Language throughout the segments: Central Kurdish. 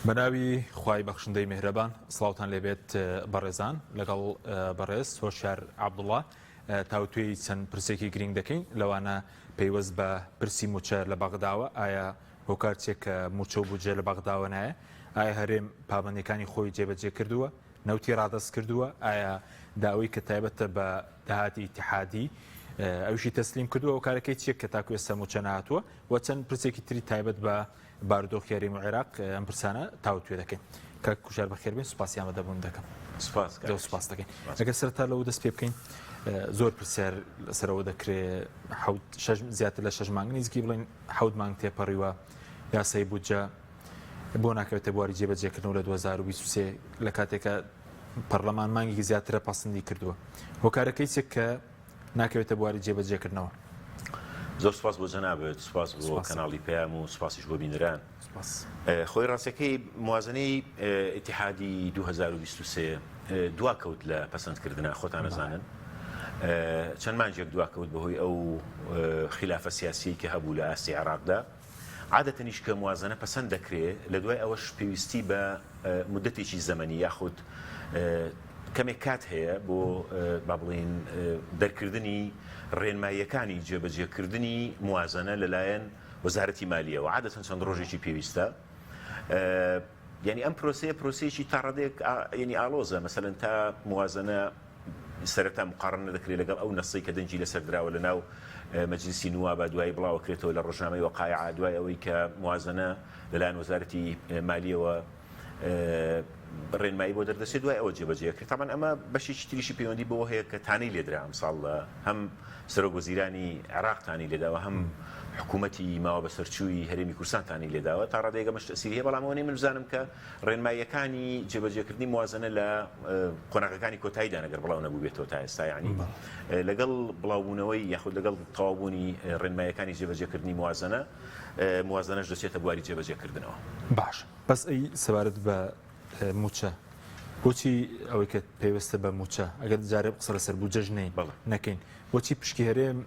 بەناوی خوای بەخشندەی میهرەبان سڵاوتان لێبێت بەڕێزان لەگەڵ بەڕێز هۆشیار عەبدوڵڵا تاوتوێی چەند پرسێکی گرنگ دەکەین لەوانە پەیوەست بە پرسی موچە لە بەغداوە ئایا هۆکارچێک کە موچە و بودجێ لە بەغداوە نایە ئایا هەرێم پابەندەکانی خۆی جێبەجێ کردووە نەوتی ڕادەست کردووە ئایا داوای کە تایبەتە بە داهاتی ئیتیحادی ئەوشی تەسلیم کردووە و کارەکەی چیە کە تاکو ئێستا موچە نهاتووە و چەند پرسێکی تری تایبەت بە بارودۆخی هەرێمی عێراق ئەم پرسانە تاوتوێ دەکەین کە کوژار بەخێربێن سوپاسیان بەدەبوون دەکەم سوپاس دەکەین ئەگەر سەرتا لەو دەست پێ بکەین زۆر پرسیار لەسەرەوە دەکرێت زیاتر لە 6 مانگ نزیکی بڵین 7 مانگ تێپەڕیوە یاسای بودجە بۆ ناکەوێتە بواری جێبەجێکردنەوە لە 2023 لە کاتێکە پەرلەمان مانگی زیاترە پەسەندی کردووە هۆکارەکەی چێک کە ناکەوێتە بواری جێبەجێکردنەوە زۆر سپاس بۆ جەنابێت سپاس بۆ کەناڵی پێیام و سپاسیش بۆ بینەران خۆی ڕاستەکەی موازنەی ئیتیحادی 2023 دواکەوت لە پەسەندکردنە خۆتان نەزانن چەند مانجێک دواکەوت بەهۆی ئەو خلافە سیاسی کە هەبوو لە ئاستی عێراقدا عادەتەنیش کە موازنە پەسەند دەکرێت لە دوای ئەوەش پێویستی بە مدەتێکی زەمەنی یاخود کەمێک کات هەیە بۆ با بڵین دەرکردنی ڕێنماییەکانی جێبەجێکردنی موازنە لەلایەن وەزارەتی مالیەوە عادەتەن چەند ڕۆژێکی پێویستە یعنی ئەم پرۆسەیەکی تا ڕادێک ینی ئالۆزە مەسەلەن تا موازنە سەرەتا مقارنە دەکرێت لەگەڵ ئەو نەسەی کە دەنجی لەسەر درراوە لەناو مەجلیسی نوابە دوای بڵاوکرێتەوە لە ڕۆژنامەی وەقایع دوای ئەوەی کە موازنە لەلایەن وەزارەتی مالیەوە ڕێنمایی بۆ دەردەچێت دوای ئەوە جێبەجێکرێت تامان ئەمە بەشێکی تریشی پەیوەندی بەوە هەیە کە تانەی لێدرا ئەمساڵ هەم سەرۆکوەزیرانی عێراق تانی لێداوە هەم حکوومەتی ماوە بەسەرچووی هەرێمی کوردستان تانی لێداوە تا ڕادێگە مەش تەسیری هەیە بەڵام ئەوەی من بزانم کە ڕێنماییەکانی جێبەجێکردنی موازنە لە قۆناغەکانی کۆتاییدا ئەگەر بڵاو نەبوو بێتەوە تا ئێستا یعنی لەگەڵ بڵاوبوونەوەی یاخود لەگەڵ تەواوبوونی ڕێنماییەکانی جێبەجێکردنی موازنەش دەچێتە بواری جێبەجێکردنەوە باش بەس ئەی سەبارەت بە موچە بۆچی ئەوەی کە پێویستە بە موچە ئەگەر جارێ قسە لەسەر بودجەش نەکەین بۆچی پشکی هەرێم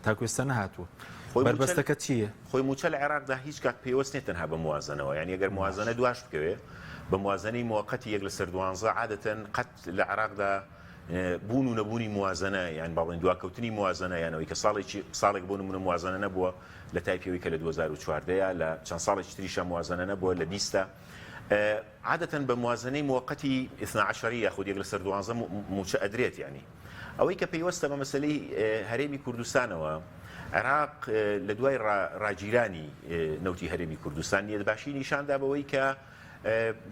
تاکو ئێستا نەهاتووە بربەستەکە چییە؟ خۆی موچە لە عێراقدا هیچ کات پێوەست نێت تەنها بە موازنەوە یعنی ئەگەر موازنە دواش بکەوێت بە موازنەی موقەتی یەک لەسەر 12 عادەتەن قەت لە عێراقدا بوون و نەبوونی موازنە یان باڵێن دواکەوتنی موازنە یانەوەی کە ساڵێک بۆ نمونە موازنە نەبووە لە تایپەوەی کە لە 2014 لە چەند ساڵێکی تریشە موازنە نەبووە لە 20 عادەتەن بە موازنەی موقەتی 12 یاخود یەک لەسەر 12 موچە ئەدرێت ینی ئەوەی کە پێیوەستە بە مەسەلەی هەرێمی کوردستانەوە عێراق لە دوای ڕاگیرانی نەوتی هەرێمی کوردستان نیەتباشی نیشاندا بەوەی کە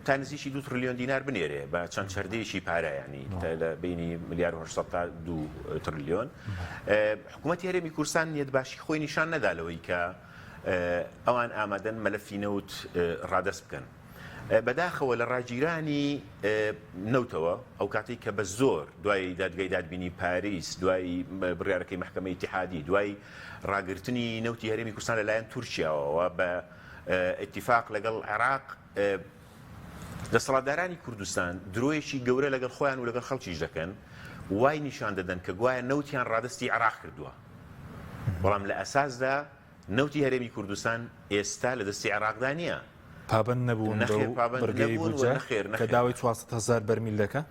تا نزیکی 2 تریلیۆن دینار بنێرێ بە چەند چەردەیەکی پارە ینی لە بینی ملیار 800 تا 2 تریلیۆن حکوومەتی هەرێمی کوردستان نیەتباشی خۆی نیشان نەدالەوەی کە ئەوان ئامادەن مەلەفی نەوت ڕادەست بکەن بەداخەوە لە ڕاگیرانی نەوتەوە ئەو کاتی کە بە زۆر دوای دادگای دادبینی پاریس دوای بڕیارەکەی محکەمەی ئیتیحادی دوای ڕاگررتنی نەوتی هەرێمی کوردستان لەلایەن تورکیاوە بە ئیتیفاق لەگەڵ عێراق دەسەڵاتدارانی کوردستان درۆیەکی گەورە لەگەڵ خۆیان و لەگەڵ خەڵکیش دەکەن وای نیشان دەدەن کە گوایە نەوتیان ڕادستی عێراق کردووە بەڵام لە ئەساسدا نەوتی هەرێمی کوردستان ئێستا لە دەستی عێراقدا نییە پابند نەبوون بەرگەی بودجە کە داوای 400,000 بەرمیل دەکە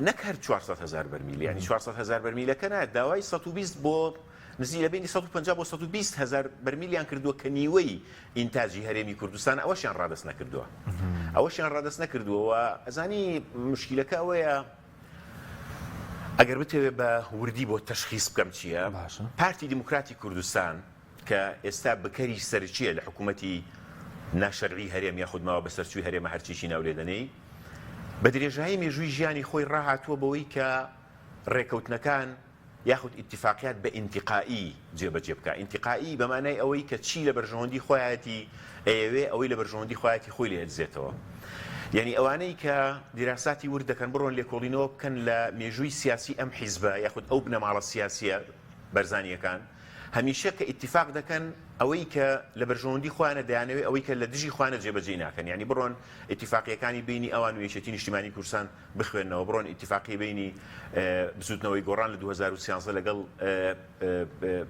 نەک هەر 400,000 بەرمیل ینی 400,000 بەرمیلەکە نایەت داوای 120 بۆ نزیک لە بینی 150 بۆ 120,000 بەرمیلیان کردووە کە نیوەی ئینتاجی هەرێمی کوردستان ئەوەشیان ڕادەست نەکردووە ئەوەشیان ڕادەست نەکردووەوە ئەزانی مشکلەکە ئەوەیە ئەگەر بتەوێت بە وردی بۆ تەشخیص بکەم چییە پارتی دیموکراتی کوردستان کە ئێستا بکەری سەرچیە لە حکوومەتی ناشەرعی هەرێم یاخود ماوە بەسەرچووی هەرێمە هەرچیشی ناولێدەنەی بە درێژایی مێژووی ژیانی خۆی ڕاهاتووە بەوەی کە ڕێکەوتنەکان یاخود ئیتیفاقیات بە ئینتیقائی جێبەجێ بکە ئینتیقائی بەمانای ئەوەی کە چی لە بەرژەوەندی خۆیەتی ئەوێ ئەوەی لە بەرژەوەندی خۆیەتی خۆی لێ دەزێتەوە یعنی ئەوانەی کە دیراساتی ورد دەکەن بڕۆن لێکۆڵینەوە بکەن لە مێژووی سیاسی ئەم حیزبە یاخود ئەو بنەماڵە سیاسیە بەرزانیەکان هەمیشە کە ئیتیفاق دەکەن ئەوەی کە لە بەرژەوەندی خوانە دەیانەوێت ئەوەی کە لە دژی خوانە جێبەجێ ناکەن یعنی بڕۆن ئیتیفاقیەکانی بینی ئەوان و یەکێتی نیشتیمانی کوردستان بخوێنەوە بڕۆن ئیتیفاقی بینی بزوتنەوەی گۆڕان لە 2013 لەگەڵ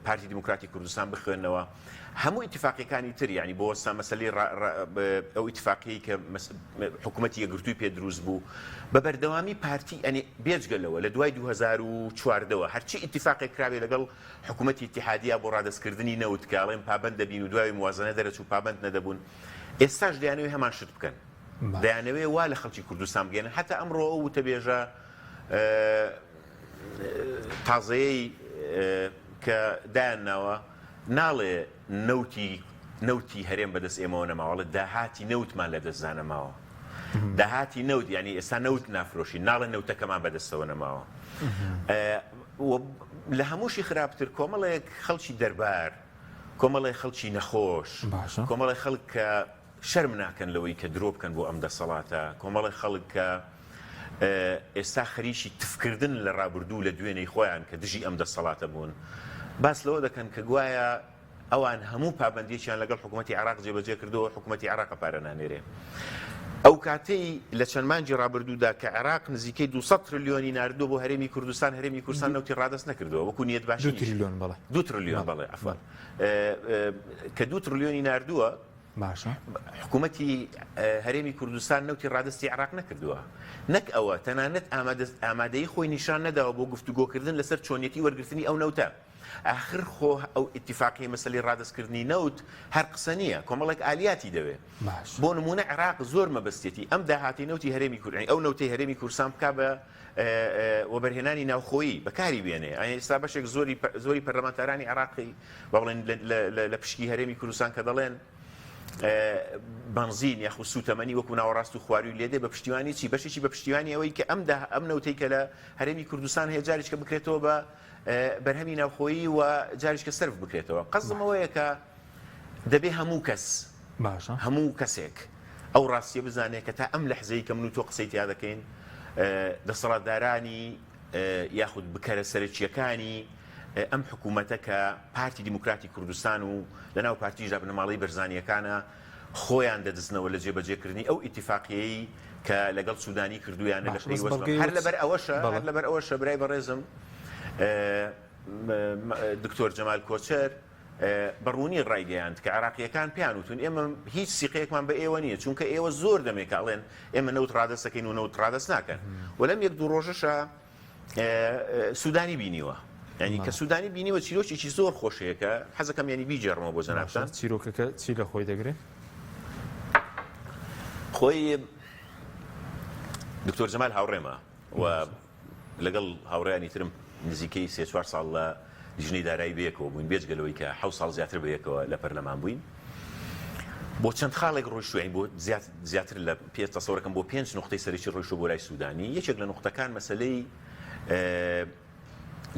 پارتی دیموکراتی کوردستان بخوێنەوە هەموو ئیتیفاقیەکانی تر یعنی بۆ وەستا مەسەلەی ئەو ئیتیفاقیەی کە حکوومەتی یەکگرتووی پێ دروست بوو بە بەردەوامی پارتی ئەنێ بێجگەلەوە لە دوای 2014ەوە هەرچی ئیتیفاقێک کراوێ لەگەڵ حکوومەتی ئیتیحادیە بۆ ڕادەستکردنی نەوت کاڵێن پابند دەبین و دوای موازنە دەرەچوو پابند نەدەبوون ئێستاش دەیانەوێت هەمان شت بکەن دەیانەوێت وا لە خەڵکی کوردستان بگەێنن هەتا ئەمڕۆ ئەو وتەبێژە تازەیەی کە دایانناوە ناڵێ نەوتی هەرێم بەدەست ئێمەوە نەماوەڵە داهاتی نەوتمان لە دەستدانەماوە داهاتی نەوت ینی ئێستا نەوت نافرۆشی ناڵێ نەوتەکەمان بەدەستەوە نەماوە لە هەمووشی خراپتر کۆمەڵێک خەڵکی دەربار کۆمەڵی خەڵکی نەخۆش کۆمەڵی خەڵک کە شەرم ناکەن لەوەی کە درۆ بکەن بۆ ئەم دەسەڵاتە کۆمەڵی خەڵک کە ئێستا خەریکی تفکردن لە ڕابردوو لە دوێنەی خۆیان کە دژی ئەم دەسەڵاتە بوون باس لەوە دەکەن کە گوایە ئەوان هەموو پابندیەکیان لەگەڵ حکوومەتی عێراق جێبەجێ کردەوە حکوومەتی عێراق پارە نانێرێ ئەو کاتەی لە چەند مانجی ڕابردوودا کە عێراق نزیکەی 200 تریلیۆنی ناردووە بۆ هەرێمی کوردستان هەرێمی کوردستان نەوتی ڕادەست نەکردەوە وەکو نیەت باشی 2 تریلیۆن بەڵێ ئەفەر کە 2 تریلیۆنی ناردووە باشە حکوومەتی هەرێمی کوردستان نەوتی ڕادستی عێراق نەکردووە نەک ئەوە تەنانەت ئامادەی خۆی نیشان نەداوە بۆ گفتوگۆکردن لەسەر چۆنیەتی وەرگرتنی ئەو نەوتە آخر خۆ ئەو ئیتیفاقی مەسەلەی ڕادستکردنی نەوت هەر قسە نییە کۆمەڵێک ئالیاتی دەوێت بۆ نمونە عێراق زۆر مەبەستێتی ئەم داهاتی نەوتی هەرێمی کوردستان ئەو نەوتەی هەرێمی کوردستان بکا بە وەبەرهێنانی ناوخۆیی بەکاری بێنێ ئێستا بەشێک زۆری پەرلەمانتارانی عێراقی بەڵێن لە پشکی هەرێمی کوردستان کە دەڵێن بنزین یاخو سوتەمەنی وەکو ناوەڕاست و خواروی لێدێ بە پشتیوانی چی بەشێکی بە پشتیوانی ئەوەی کە ئەم نەوتەی کە لە هەرێمی کوردستان هەیە جاریشکە بکرێتەوە بە بەرهەمی ناوخۆیی و جاریشکە سرف بکرێتەوە قەزم ئەوەیە کە دەبێ هەموو کەس هەموو کەسێک ئەو ڕاستیە بزانێت کە تا ئەم لەحزەی کە من و تۆ قسەی تیا دەکەین دەسەڵاتدارانی یاخود بکەرە سەرچیەکانی ئەم حکوومەتە کە پارتی دیموکراتی کوردستان و لەناو پارتی ژابنەماڵی بەرزانیەکانە خۆیان دەدزنەوە لە جێبەجێکردنی ئەو ئیتیفاقیەی کە لەگەڵ سوودانی کردویانە لە پێی هەر لەبەر ئەوەشە برای بەڕێزم دکتۆر جەمال کۆچەر بەڕوونی ڕایگەیاند کە عێراقیەکان پیان وتون ئێمە هیچ سیقەیەکمان بە ئێوە نییە چونکە ئێوە زۆر دەمێکاڵێن ئێمە نەوت ڕادەستەکەین و نەوت ڕادەست ناکەن وەلەم یەک دوو ڕۆژەشە سوودانی بینیوە ینی کە سوودانی بینیوە چیرۆکێکی زۆر خۆشەیە کە حەزەکەم ینی بیجێڕمەوە بۆ جەنابتان چیرۆکەکە چی لە خۆی دەگرێت خۆی دکتۆر جەمال هاوڕێمە و لەگەڵ هاوڕێیانی ترم نزیکەی 3-4 ساڵ لە ژنەی دارایی بەیەکەوە بووین بێجگەلەوەی کە 7 ساڵ زیاتر بەیەکەوە لە پەرلەمان بووین بۆ چەند خاڵێک ڕۆیشتوین بۆ زیاتر لە پێ تەسەوڕەکەم بۆ 5 نقطەی سەرەکی ڕۆیشتووە بۆ لای سوودانی یەکێک لە نقطەکان مەسەلەی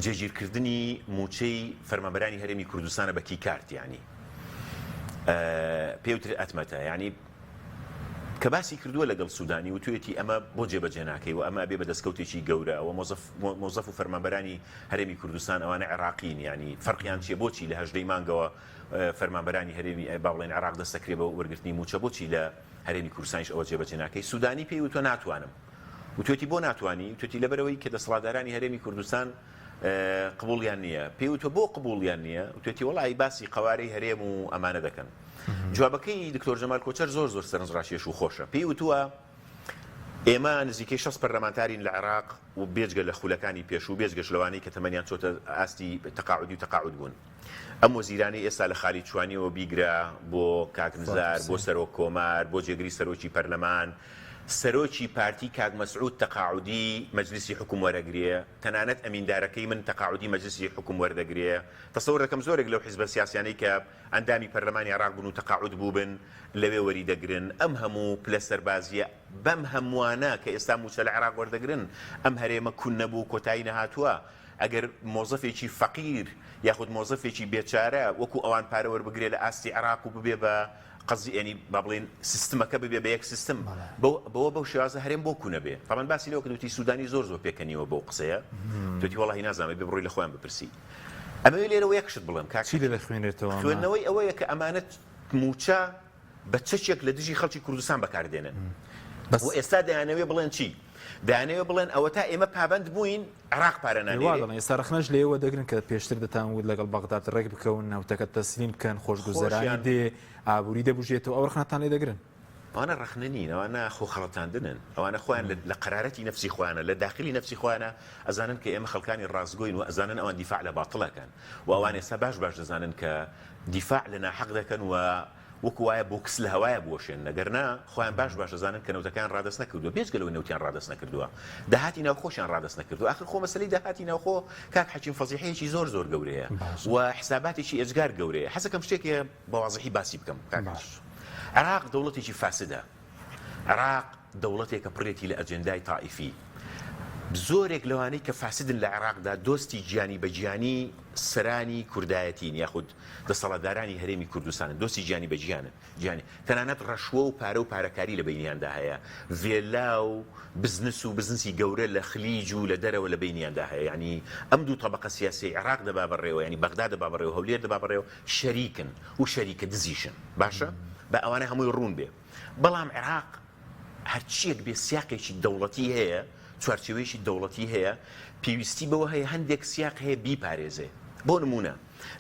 جێگیرکردنی موچەی فەرمانبەرانی هەرێمی کوردستانە بە کیکارت ینی پێوتر ئەتمەتە ینی کە باسی کردووە لەگەڵ سوودانی و توێتی ئەمە بۆ جێبەجێ ناکەی و ئەمە بێ بە دەستکەوتێکی گەورە ئەوە مۆزەف و فەرمانبەرانی هەرێمی کوردستان ئەوانە عێراقین ینی فەرقیان چیە بۆچی لە 18 مانگەوە فەرمانبەرانی هەرێمی باڵێن عێراق دەستەکرێ بە وەرگرتنی موچە بۆچی لە هەرێمی کوردستانیش ئەوە جێبەجێ ناکەی سوودانی پێی وتۆ ناتوانم وتێتی بۆ ناتوانی وتێتی لەبەرەوەی کە دەسەڵاتدارانی هەرێمی کوردستان قبوڵیان نییە پێی وتۆ بۆ قبوڵیان نییە وتێتی وەڵی باسی قەوارەی هەرێم و ئەمانە دەکەن جوابەکەی دکتۆر جەمال کۆچەر زۆر سەرنجڕاکێش و خۆشە پێی وتووە ئێمە نزیکەی 6 پەرلەمانتارین لە عێراق و بێجگە لە خولەکانی پێش و بێجگەش لەوانەی کە تەمەنیان چۆتە ئاستی تەقاعودی و تەقاعود بوون ئەم وەزیرانی ئێستا لە خالی چوانیەوە بیگرا بۆ کاکنزار بۆ سەرۆک کۆمار بۆ جێگری سەرۆکی پەرلەمان سەرۆکی پارتی کاک مەسعود تەقاعودی مەجلیسی حکوم وەرەگرێ تەنانەت ئەمیندارەکەی من تەقاعودی مەجلیسی حکوم وەردەگرێ تەسەوڕ دەکەم زۆرێک لەو حیزبە سیاسیانەی کە ئەندامی پەرلەمانی عێراق بوون و تەقاعود بووبن لەوێ وەریدەگرن ئەم هەموو پلە سەربازیە بەم هەمووانە کە ئێستا موچە لە عێراق وەردەگرن ئەم هەرێمە کون نەبوو کۆتایی نەهاتووە ئەگەر مۆزەفێکی فەقیر یاخود مۆزەفێکی بێچارە وەکو ئەوان پارە وەربگرێ لە ئاستی عێراق و ببێ بە قەزی ینی با بڵێن سیستمەکە ببێ بە یەک سیستم بەوە بەو شێوازە هەرێم بۆ کوونە بێ تامان باسی لەوە کە دوتی سوودانی زۆر پێکەنیوە بۆ قسەیە توتی وەڵی نازانێت بێ بڕۆی لە خۆیان بپرسی ئەمە لێرەوە یەکشت بڵم کاک چی لێ خوێنێتەوە خوێندنەوەی ئەوەیە کە ئەمانەت موچە بە چەکێک لە دژی خەڵکی کوردستان بەکاردێنن و ئێستا دەیانەوێ بڵێن چی دەیانەوێ بڵێن ئەوە تا ئێمە پابند بووین عراق پارە نانێ ئێستا رەخنەش لێوە دەگرن کە پێشتر دەتانوت لەگەڵ بەغداد ڕێک بکەون ناوتەکە تەسلیم بکەن خۆشگوزەرانی دێ ئابووری دەبژێتەوە ئەو ڕخنەتان لێ دەگرن ئەوانە ڕخنەنین ئەوانە خۆ خەڵەتاندنن ئەوانە خۆیان لە قەرارەتی نەفسی خۆیانە لە داخلی نەفسی خۆیانە ئەزانن کە ئێمە خەڵکانی ڕاستگۆین و ئەزانن ئەوان دیفاع لە باتڵەکەن و ئەوان ئێستا باش دەزانن کە دیفاع لە ناحەق دەکەن و وەکو وایە بۆکس لە هەوایە بۆشێن نەگەرنا خۆیان باش دەزانن کە نەوتەکان ڕادست نەکردووە بێجگەلەوەی نەوتیان ڕادست نەکردووە داهاتی ناوخۆشیان ڕادست نەکردو آخر خۆ مەسەلەی داهاتی ناوخۆ کاک حەکیم فەزیحەیەکی زۆر گەورەیە و حساباتێکی ئێجگار گەورەیە حەزەکەم شتێکە بەوازحی باسی بکەم کاکاش عراق دەوڵەتێکی فاسدە عراق دەوڵەتێکە پڕێتی لە ئەجێندای تائیفی زۆرێک لەوانەی کە فاسدن لە عێراقدا دۆستی گیانی بە گیانی سەرانی کوردایەتین یاخود دەسەڵاتدارانی هەرێمی کوردستانن دۆستی گیانی بە گیانی تەنانەت ڕەشوە و پارە و پارەکاری لە بینیاندا هەیە ڤێلا و بزنسی گەورە لە خلیج و لە دەرەوە لە بینیاندا هەیە ینی ئەم دوو طبقە سیاسی عێراق دەبا بەڕێوە ینی بەغداد دەبا بەڕێوە هەولێر دەبا بەڕێوە شەریکن و شەریکە دزیشن باشە بە ئەوانە هەمووی ڕوون بێ بەڵام عێراق هەرچیەک بێ سیاقێکی دەوڵەتی هەیە چوارچێوەیەکی دەوڵەتی هەیە پێویستی بەوە هەیە هەندێک سیاق هەیە بیپارێزێ بۆ نمونە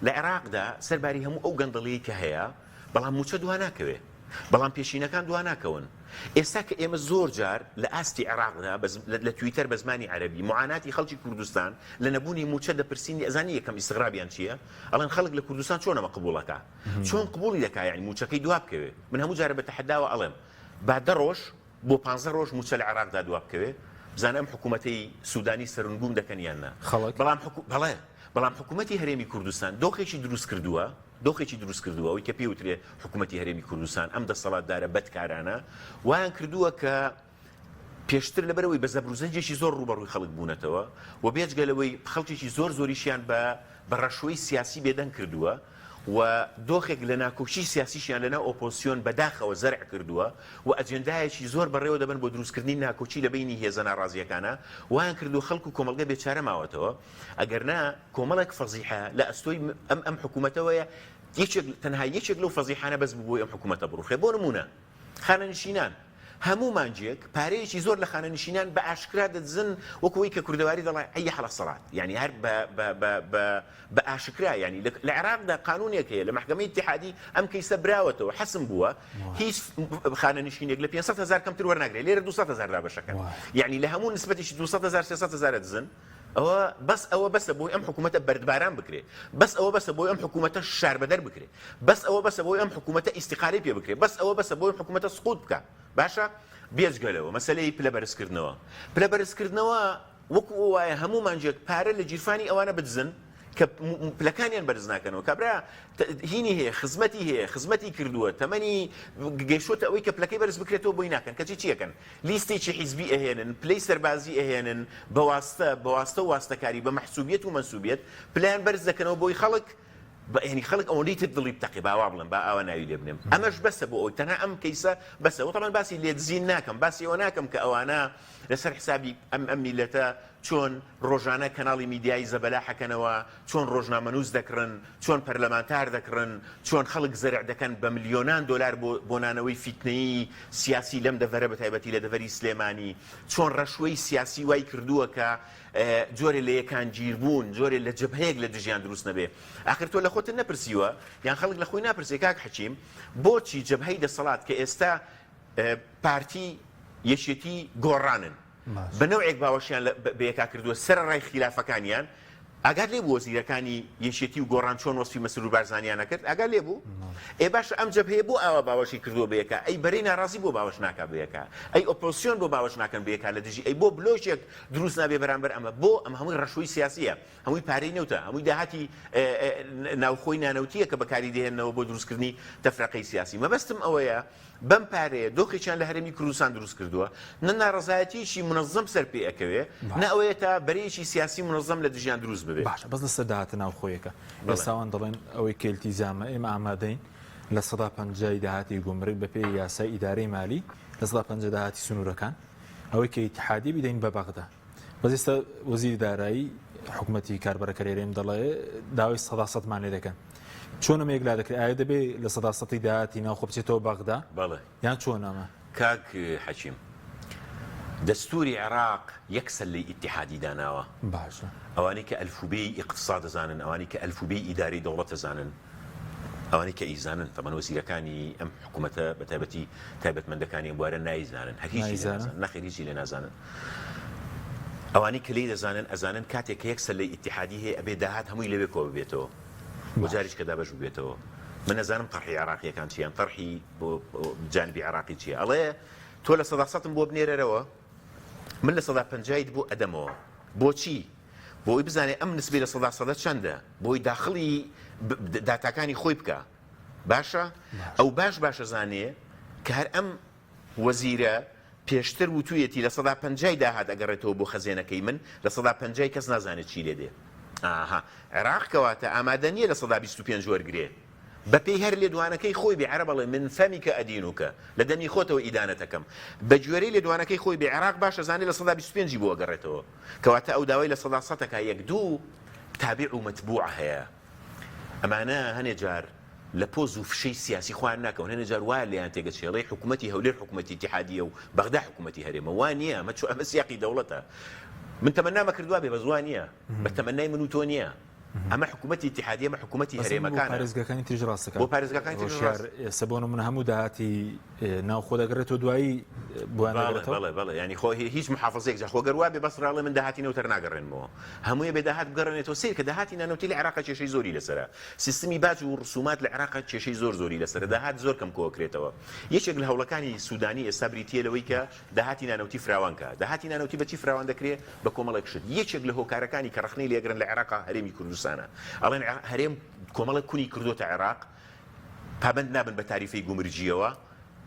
لە عێراقدا سەرباری هەموو ئەو گەندەڵەیە کە هەیە بەڵام موچە دووا ناکەوێ بەڵام پێشینەکان دووا ناکەون ئێستا کە ئێمە زۆر جار لە ئاستی عێراقدا لە تویتەر بە زمانی عەرەبی معاناتی خەڵکی کوردستان لە نەبوونی موچە دەپرسین ئەزانی یەکەم ئیستغرابیان چییە ئەڵێن خەڵک لە کوردستان چۆن ئەمە قبوڵەکە چۆن قبوڵی دەکا یعنی موچەکەی دوا بکەوێ من هەموو جارە بە تەحەداوە ئەڵێم با 10 ڕۆژ بۆ 15 ڕۆژ موچە لە عێراقدا دوا بکەوێ بزانم حکوومەتی سوودانی سەرنگوم دەکەن یان نا بەڵام حکوومەتی هەرێمی کوردستان دۆخێکی دروست کردووە ئەوی کە پێوترێ حکوومەتی هەرێمی کوردستان ئەم دەسەڵاتدارە بەدکارانە وایان کردووە کە پێشتر لەبەرەوەی بە زەبروزەنجێکی زۆر ڕوبەڕووی خەڵک بوونەتەوە و بێجگەلەوەی خەڵکێکی زۆریشیان بە ڕەشوەی سیاسی بێدەنگ کردووە و دۆخێک لە ناکۆچی سیاسیشیان لەناو ئۆپۆزیسیۆن بەداخەوە زەرع کردووە و ئەجێندایەکی زۆر بەڕێوە دەبن بۆ دروستکردنی ناکۆچی لە بینی هێزە ناڕازیەکانە وایان کردو خەڵک و کۆمەڵگە بێچارە ماوەتەوە ئەگەرنا کۆمەڵێک فەزیحە لە ئەستۆی ئەم حکوومەتەوەیە تەنها یەکێک لەو فەزیحانە بەس بووی ئەم حکوومەتە بڕوخێ بۆ نمونە خانەنشینان هەموو مانجێک پارەیەکی زۆر لە خانەنشینان بە ئاشکرا دەدزن وەکوەوەی کە کوردەواری دەڵێ ئەی حەڵە سەڵات یعنی هەر بە ئاشکرا ینی لە عێراقدا قانونێک هەیە لە محکەمەی اتحادی ئەم کەیسە براوەتەوە حەسم بووە هیچ خانەنشینێک لە 500,000 کەمتر وەرناگرێت لێرە 200,000 دابەشەکەن یعنی لە هەموو نسبەتێکی 200,000 300,000 دزن ئەوە بەسە بۆی ئەم حکوومەتە بەردباران بکرێت ئەوە بەسە بۆی ئەم حکوومەتە شاربەدەر بکرێت ئەوە بەسە بۆی ئەم حکوومەتە ئیستیقالی پێ بکرێت ئەوە بەسە بۆی ئەم حکوومەتە سقوط بکە باشە بێجگەلەوە مەسەلەی پلە بەرزکردنەوە وەکو وایە هەموو مانجێک پارە لە جیرفانی ئەوانە بدزن کە پلەکانیان بەرز ناکەنەوە کابرا هینی هەیە خزمەتی کردووە تەمەنی گەیشتە ئەوەی کە پلەکەی بەرز بکرێتەوە بۆی ناکەن کەچی چیەکەن لیستێکی حیزبی ئەهێنن پلەی سەربازی ئەهێنن بەواستە و واستەکاری بە مەحسوبیەت و منسوبیەت پلیان بەرز دەکەنەوە بۆی خەڵک ینی خەڵک ئەوەی تر دڵی بتەقی باوا بڵم با ئاوا ناوی لێ بنێم ئەمەش بەسە بۆ ئەوی تەنها ئەم کەیسە بەسە وتەمان باسی لێدزین ناکەم باسی ئەوە ناکەم کە ئەوانە لەسەر حسابی ئەم میلەتە چۆن ڕۆژانە کەناڵی میدیایی زەبەلا حەکەنەوە چۆن ڕۆژنامەنووس دەکڕن چۆن پەرلەمانتار دەکڕن چۆن خەڵک زەرع دەکەن بە ملیۆنان دۆلار بۆ نانەوەی فیتنەی سیاسی لەم دەڤەرە بەتایبەتی لە دەڤەری سلێمانی چۆن ڕەشوەی سیاسی وای کردووە کە جۆرێ لە یەکان گیربوون جۆرێ لە جەبهەیەک لە دژیان دروست نەبێ ئاخر تۆ لە خۆتت نەپرسیوە یان خەڵک لە خۆی ناپرسێ کاک حەکیم بۆچی جەبهەی دەسەڵات کە ئێستا پارتی یەکێتی گۆڕانن بەنەوەیەک باوەشیان بەیەکا کردووە سەرڕای خلافەکانیان ئاگات لێ بوو وەزیرەکانی یەکێتی و گۆڕان چۆن وەسفی مەسرور و بارزانیان نەکرد ئاگات لێ بوو ئێ باش ئەم جەبهەیە بۆ ئاوا باوەشی کردووە بەیەکا ئەی بەرەی ناڕازی بۆ باوەش ناکا بەیەکا ئەی ئۆپۆزیسیۆن بۆ باوەش ناکەن بەیەکا لە دژی ئەی بۆ بلۆچێک دروست نابێ بەرامبەر ئەمە بۆ ئەم هەمووی ڕەشووی سیاسیە هەمووی پارەی نەوتە هەمووی داهاتی ناوخۆی نانەوتیە کە بەکاری دێنەوە بۆ دروستکردنی تەفرەقەی سیاسی مەبەستم ئەوەیە بەم پارەیە دۆخێکیان لە هەرێمی کوردستان دروست کردووە نە ناڕەزایەتیشی منەظەم سەر پێ ئەکەوێ نە ئەوەیە تا بەرەیەکی سیاسی منەظەم لە دژیان دروست ببێت باشە بەس لەسەر داهاتە ناوخۆیەکە ئێستاوان دەڵێن ئەوەی کێلتیزامە ئێمە ئامادەین لە 150 داهاتی گومڕی بەپێی یاسای ئیدارەی مالی لە 150 داهاتی سنوورەکان ئەوەی کە ئیتحادی بدەین بە بەغدا بەس ئێستا وەزیری دارایی حکوومەتی کاربەرەکە لێرێم دەڵێ داوای سەداسەدمان لێ دەکەن چۆن ئەمە یەکلا دەکرێت ئایا دەبێت لە سەداسەتی داهاتی ناوخۆ بچێتەوە بەغدا بەڵێ یان چۆن ئەمە کاک حەکیم دەستوری عێراق یەکسەر لە ئیتیحادی داناوە باشە ئەوانەی کە ئەلفوبێی ئیقتصاد دەزانن ئەوانەی کە ئەلفوبێی ئیداری دەوڵەت دەزانن ئەوانەی کە ئیزانن تەمەن وەزیرەکانی ئەم حکوومەتە بە تایبەتی تایبەتمەندەکانی ئەم بوارە نایزانن هەرگیزی نەخێر هیچی لێ نازانن ئەوانەی کە لێی دەزانن ئەزانن کاتێک کە یەکسەر لە ئیتیحادی هەیە ئەبێ داهات هەمووی لەوێ کۆ ببێتەوە بۆ جاریش کە دابەش ببێتەوە من نەزانم تەرحی عێراقیەکان چیان تەرحی بۆ جانبی عێراقی چیە ئەڵێ تۆ لە سەداسەتم بۆ بنێرەرەوە من لە 150 بۆ ئەدەمەوە بۆچی بۆی بزانێ ئەم نسبی لە 100 چەندە بۆی داخلی داتاکانی خۆی بکە باشە ئەو باشە زانێ کە هەر ئەم وەزیرە پێشتر وتویەتی لە 150 داهات ئەگەڕێتەوە بۆ خەزێنەکەی من لە 150 کەس نازانێت چی لێ دێ ئاها عێراق کەواتە ئامادە نییە لە 125 وەرگێ بە پێی هەر لێدوانەکەی خۆی بێعرە بەڵێ من فەمیکە ئەدینوکە لە دەمی خۆتەوە ئیدانەتەکەم بە گوێرەی لێدوانەکەی خۆی بێ عێراق باشە زانێ لە 125 بۆ ئەگەڕێتەوە کەواتە ئەو داوای لە 100 یەک دوو تابع و مەتبوع هەیە ئەمانە هەنێ جار لە پۆز و فشەی سیاسی خوان ناکەون هەنێ جار وایە لێیان تێگەچێڵەی حکوومەتی هەولێر حکوومەتی ئیتیحادیە و بەغدا حکوومەتی هەرێمە وان نییە ئەمە سیاقی دەوڵەتە من تەمەنامە کردووە بێ بە زوان نییە بە تەمەنای من و تۆ نییە ئەمە حکوومەتی ئیتیحادیە ئەمە حکوومەتی هەرێمەکانە پارێزگاکانی تریژ ڕاستەکان بۆ پارێزگاکانی تریژ ڕاست سەبۆنە من هەموو داهاتی ناوخۆ دەگەڕێتەوە دوایی بەڵێ ینی خۆ هیچ محافظەیەک جا خۆگەڕوا بێ بەسڕاڵێ من داهاتی نەوتەر ناگەڕێنمەوە هەمووی بێ داهات بگەڕێنێتەوە سیر کە داهاتی نانەوتی لە عێراق کێشەی زۆری لەسەرە سیستمی باج و ڕسومات لە عێراق کێشەی زۆری لەسەرە داهات زۆر کەم کۆکرێتەوە یەکێک لە هەوڵەکانی سوودانی ئێستا بریتیە لەوەی کە داهاتی نانەوتی فراوانکە داهاتی نانەوتی بەچی فراوان دەکرێت بە کۆمەڵێک شت یەکێک لە هۆکارەکانی کە ڕخنەی لێگرن لە عێراق هەرێمی کوردستانە ئەڵێن هەرێم کۆمەڵێک کونی کردوتە عێراق پابند نابن بە تاریفی گومرجیەوە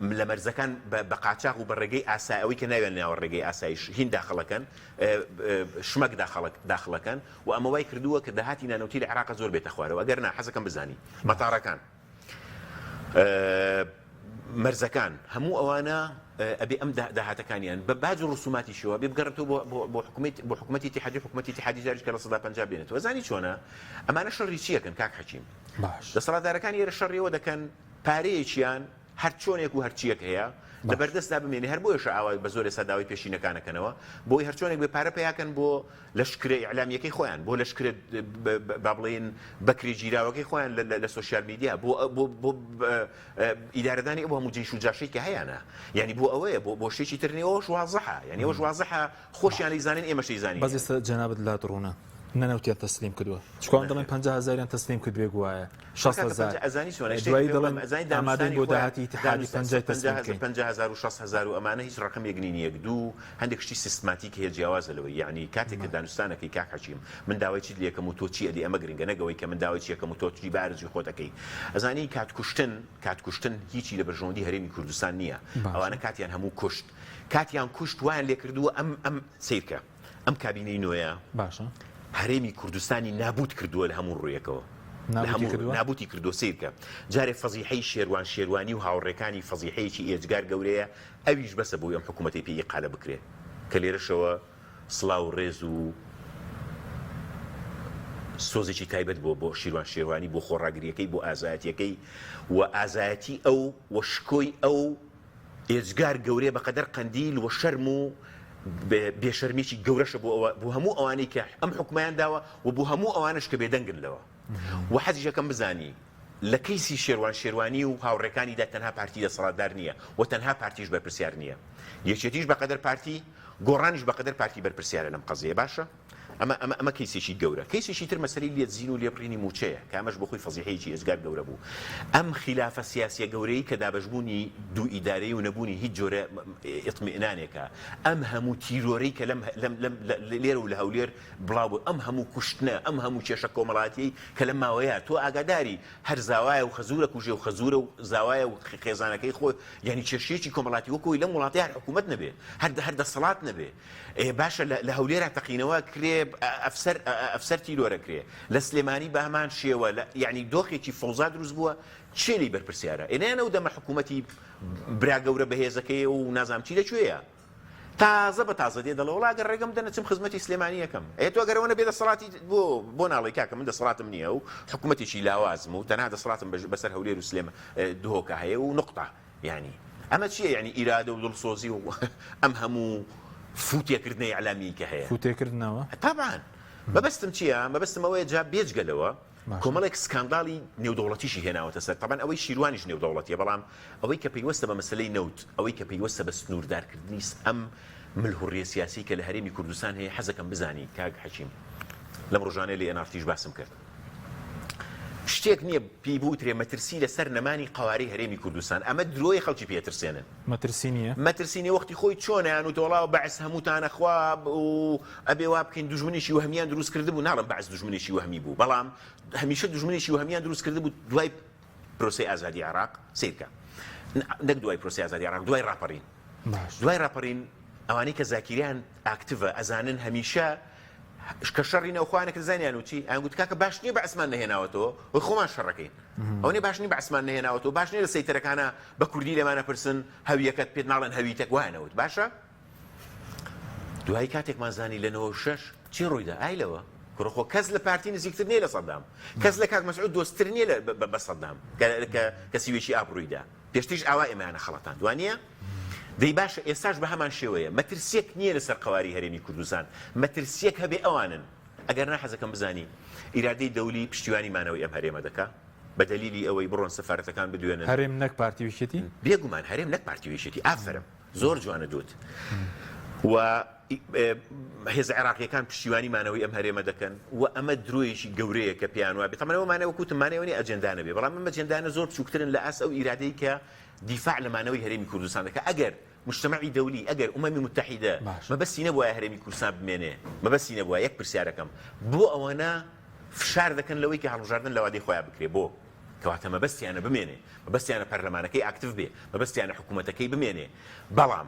لە مەرزەکان بە قاچاق و بە ڕێگەی ئاسایەوەی کە ناوێن ناوە ڕێگەی ئاسایش هین داخڵەکەن شمەک داخڵەکەن و ئەمە وای کردووە کە داهاتی نانەوتی لە عێراق زۆر بێتە خوارەوە ئەگەر نا حەزەکەم بزانی مەتاڕەکان مەرزەکان هەموو ئەوانە ئەبێ ئەم داهاتەکانیان بە باج و ڕسوماتیشەوە بێ بگەڕێتەوە بۆ حکوومەتی اتحادی جاریش کە لە 150 بێنێتەوە زانی چۆنە ئەمانە شەڕی چیەکەن کاک حەکیم دەسەڵاتدارەکان ئێرە شەڕیەوە دەکەن پارەیەکیان هەر چۆنێک و هەرچیەک هەیە لەبەردەست نابمێنێ هەر بۆیش ئاوا بە زۆر ئێستا داوای پێشینەکانەکەنەوە بۆی هەرچۆنێک بێ پارە پێیاکەن بۆ لەشکرە ئیعلامیەکەی خۆیان بۆ لەشکرە با بڵێن بەکری گیراوەکەی خۆیان لە سوشیال میدیا بۆ ئیدارەدانی ئەوە هەموو جێش و جاشەی کە هەیەە یعنی بۆ ئەوەیە بۆ شتێکی ترنەوەش وازەحە یعنی ئەوەش وازەحە خۆشیان لەیزانن ئێمەشەی زانین بەس ئێستا جەنابەت لا دڕوونە نەنەوتیان تەسلیم کردووە چکۆن دەڵێن 500,000 تەسلیم کرد بێ گوایە 60,000 دوایی دەڵێن ئامادەین بۆ داهاتی ئیتیحادی 50,000 و 60,000 و ئەمانە هیچ ڕقم یەکنین یەک دوو هەندێک شتی سیستماتیک هەیە جیاوازەوەی یعنی کاتێک کە دانوستانەکەی کاک حەکیم من داوای چیت لێکەم و تۆ چی ئەدی ئەمە گرنگە نەگەوەی کە من داوای چیەکەم و تۆ چی بارزی خۆتەکەی ئەزانی کاتکوشتن هیچی لە بەرژەوەندی هەرێمی کوردستان نییە ئەوانە کاتیان هەموو کوشت کاتیان کوشت وایان لێ کردووە ئەم سیرکە ئەم کابینەی نوێیە باشە هەرێمی کوردستانی نابوت کردووە لە هەموو ڕوویەکەوە نابوتی کردو سیرکە جارێ فەزیحەی شێروانی و هاوڕێکانی فەزیحەیەکی ئێجگار گەورەیە ئەویش بەسە بۆی ئەم حکوومەتی پێی قالە بکرێ کە لێرەشەوە سڵاو ڕێز و سۆزێکی تایبەت بۆ شێروانی بۆ خۆڕاگریەکەی بۆ ئازایەتیەکەی و ئازایەتی ئەو وەشکۆی ئەو ئێجگار گەورەیە بەقەدەر قەندیل و شەرم و بێشەرمیی گەورەشە بۆ هەموو ئەوانەی کە ئەم حکومەیان داوە و بۆ هەموو ئەوانش کە بێدەنگن لەوە و حەزیشەکەم بزانی لە کەیسی شێروانی و هاوڕێکانیدا تەنها پارتی دەسەڵاتدار نییە و تەنها پارتیش بەرپرسیار نییە یەکێتیش بەقەدەر پارتی گۆڕانیش بەقەدەر پارتی بەرپرسیارە لەم قەزیە باشە ئەمە کەیسێکی گەورە کەیسێکی تر مەسەلەی لێدزین و لێبڕینی موچەیە کە ئەمەش بۆ خۆی فەزیحەیەکی ئێجگار گەورە بوو ئەم خلافە سیاسیە گەورەی کە دابەشبوونی دوو ئیدارەی و نەبوونی هیچ جۆرە ئیطمئنانێکە ئەم هەموو تیرۆرەی کە لێرە و لە هەولێر بڵاو بوو ئەم هەموو کوشتنە ئەم هەموو کێشە کۆمەڵاتی کە لە ماوەیە تۆ ئاگاداری هەر زاوایە و خەزورە کوژێ و خەزورە و زاوایە و خێزانەکەی خۆی یعنی کێشەیەکی کۆمەڵاتی وەکوی لەم وڵاتی هەر حکوومەت نەبێ هەر دەسەڵات نەبێ باشە لە هەولێرە تەقینەوە کرێ ئەفسەر تیرۆرە کرێ لە سلێمانی بە هەمان شێوە یعنی دۆخێکی فەوزا دروست بووە چێلی بەرپرسیارە ئێنەیانە و دەمە حکوومەتی برا گەورە بەهێزەکەی و نازام چی لەکوێیە تازە بە تازە دێ دەڵێ وڵا گەر ڕێگەم دەنە چم خزمەتی سلێمانیەکەم ئێ تۆ گەرەوەنە بێ دەسەڵاتی بۆ ناڵی کاکە من دەسەڵاتم نییە و حکوومەتێکی لاوازم و تەنها دەسەڵاتم بەسەر هەولێر و سلێمە دهۆکە هەیە و نقطە یعنی ئەمە چییە یعنی ئیرادە و دڵسۆزی و ئەم هەموو فوتێکردنەوەی عەلامی کە هەیە فوتێکردنەوە تابان مەبەستم چییە مەبەستم ئەوەیە جا بێجگەلەوە کۆمەڵێک سکانداڵی نێودەوڵەتیشی هێناوەتە سەر طبعاً ئەوەی شیروانیش نێودەوڵەتیە بەڵام ئەوەی کە پێیوەستە بە مەسلەی نەوت ئەوەی کە پێیوەستە بە سنووردارکردنی ئەم ملهوڕیە سیاسی کە لە هەرێمی کوردستان هەیە حەزەکەم بزانی کاک حەکیم لەم ڕۆژانەی لە ئێنافتیش باسم کرد شتێک نییە پێی بوترێ مەترسی لەسەر نەمانی قواری هەرێمی کوردستان ئەمە درۆی خەڵکی پێترسێنن مەترسی نییە مەترسینی وەختی خۆی چۆنیان و تۆڵاو بەعس هەمووتانە خواب و ئەبێ وا بکەین دوژمنێکی وهمیان دروست کرده بوو ناڵم بەعس دوژمنێکی وهمی بوو بەڵام هەمیشە دوژمنێکی وهمیان دروست کرده بوو دوای پرۆسەی ئازادی عێراق سیرکە نەک دوای پرۆسەی ئازادی عێراق دوای ڕاپەڕین دوای ڕاپەڕین ئەوانەی کە زاکیریان ئاکتیڤە ئەزانن هەمیشە کە شەڕی نەوخوانێک زانیان و چی ئەنگوت کاکە باش نییە بە ئەسمان نەهێناوەتەوە وی خۆمان شەڕەکەین ئەو نێ باش نیە بە ئەسمان نەهێناوەتەوە باش نیە لە سەیتەرەکانە بە کوردی لێمانە پرسن هەویەکەت پێت ناڵێن هەویتێک وانەوت باشە دوای کاتێکمان زانی لە 96 چی ڕوویدا ئایلەوە کوڕخۆ کەس لە پارتی نزیکتر نییە لە سەدام کەس لە کاک مەسعود دۆستتر نییە بە سەدام کە سیوێکی ئابڕوویدا پێشتیش ئاوا ئێمەیانە خەڵەتان دوانیە دەی باشە ئێستاش بە هەمان شێوەیە مەترسیەک نییە لەسەر قواری هەرێمی کوردستان مەترسیەک هەبێ ئەوانن ئەگەر ناحەزەکەم بزانی ئیرادەی دەولی پشتیوانی مانەوەی ئەم هەرێمە دەکا بە دەلیلی ئەوەی بڕۆن سەفارەتەکان بدوێنن هەرێم نەک پارتی ویشێتی بێگومان هەرێم نەک پارتی ویشێتی ئافرم زۆر جوانە دوت و هێز عێراقیەکان پشتیوانی مانەوەی ئەم هەرێمە دەکەن و ئەمە درۆیەکی گەورەیە کە پیان وابێت تەمەنەوە مانەوە کوتم مانەوەی ئەجەندانە بێ بەڵام ئەمە ئەجەندانە زۆر بچووکترن لە ئاس ئەو ئیرادەی کە دیفاع لە مانەوەی هەرێمی کوردستان دەکە ئەگەر مجتمعی دولي ئەگەر ئومەمی متحیدە مەبەستی نەبووە هەرێمی کوردستان بمێنێ مەبەستی نەبووە یەک پرسیارەکەم بۆ ئەوانە فشار دەکەن لەوەی کە هەڵبژاردن لە وادەی خۆیان بکرێ بۆ کەواتە مەبەستیانە بمێنێ مەبەستیانە پەرلەمانەکەی ئاکتیڤ بێ مەبەستیانە حکوومەتەکەی بمێنێ بەڵام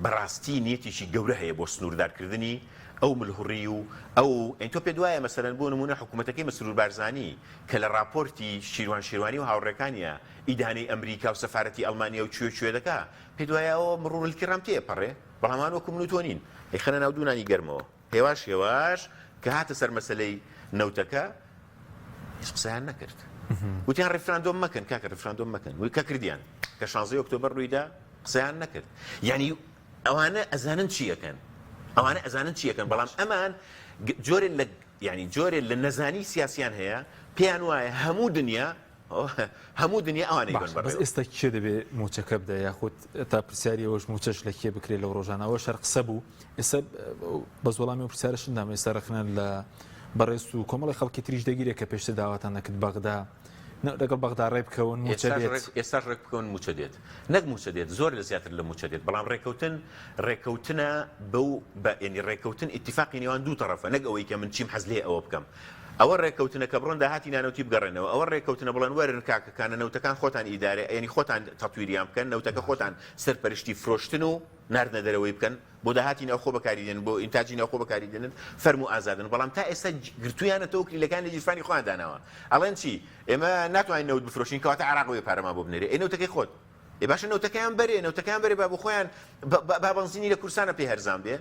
بەڕاستی نیەتێکی گەورە هەیە بۆ سنووردارکردنی ئەو ملهوڕی و ئەو ئەین تۆ پێ دوایە مەسەرەن بۆ نمونە حکوومەتەکەی مەسرور بارزانی کە لە راپۆرتی شیروان شیروانی و هاوڕێکانیە ئیدانەی ئەمریکا و سەفارەتی ئەڵمانیا و کوێ دەکا پێ دوایەوە مڕونلکیڕام تێپەڕێ بەڵامان وەکو من و تۆ نین خەنە ناو دوونانی گەرمەوە هێواش کە هاتە سەر مەسەلەی نەوتەکە هیچ قسەیان نەکرد وتیان ڕێفراندۆم مەکەن کاکە ڕێفراندۆم مەکەن وی کە کردیان کە 16 ئۆکتۆبەر ڕوویدا قسەیان نەکرد یعنی ئەوانە ئەزانن چیەکەن ئەوانە ئەزانن چیەکەن بەڵام ئەمان جۆرێ لە نەزانی سیاسیان هەیە پێیان وایە هەموو دنیا ئەوانەی بن بەڕێوە ئێستا کێ دەبێ موچەکە بدە یاخود تا پرسیاری ئەوەش موچەش لە کێ بکرێت لەو ڕۆژانەوە شەر قسە بوو ئێستا بە زۆڵامی و پرسیارشدام ئێستا ڕخنان لە بەڕێز و کۆمەڵی خەڵکی تریش دەگیرێت کە پێشتر داواتان نەکرد بەغدا لەگەڵ بەغدا ڕێ بکەون موچە دێت ئێستاش ڕێک بکەون موچە دێت نەک موچە دێت زۆر لە زیاتر لە موچە دێت بەڵام ڕێکەوتنە بەو ینی ڕێکەوتن ئیتیفاقی نێوان دوو تەرەفە نەک ئەوەی کە من چیم حەز لێ ئەوە بکەم ئەوە ڕێکەوتنە کە بڕۆن داهاتی نانەوتی بگەڕێنەوە ئەوە ڕێکەوتنە بڵێن وەرن کاکەکانە نەوتەکان خۆتان ئیدارە ینی خۆتان تەتویریان بکەن نەوتەکە خۆتان سەرپەرشتی فرۆشتن و ناردنە دەرەوەی بکەن بۆ داهاتی ناوخۆ بەکاریدێن بۆ ئینتاجی ناوخۆ بەکاریدێنن فەرم و ئازادن بەڵام تا ئێستا گرتویانە تۆ کلیلەکان لە جیرفانی خۆیان داناوە ئەڵێن چی ئێمە ناتوانین نەوت بفرۆشین کەواتە عێراق بۆ پارەمان بۆ بنێرێ ئەی نەوتەکەی خۆت ئێ باشە نەوتەکەیان بەرێ با بۆ خۆیان با بەنزینی لە کورسانە پێ هەرزان بێ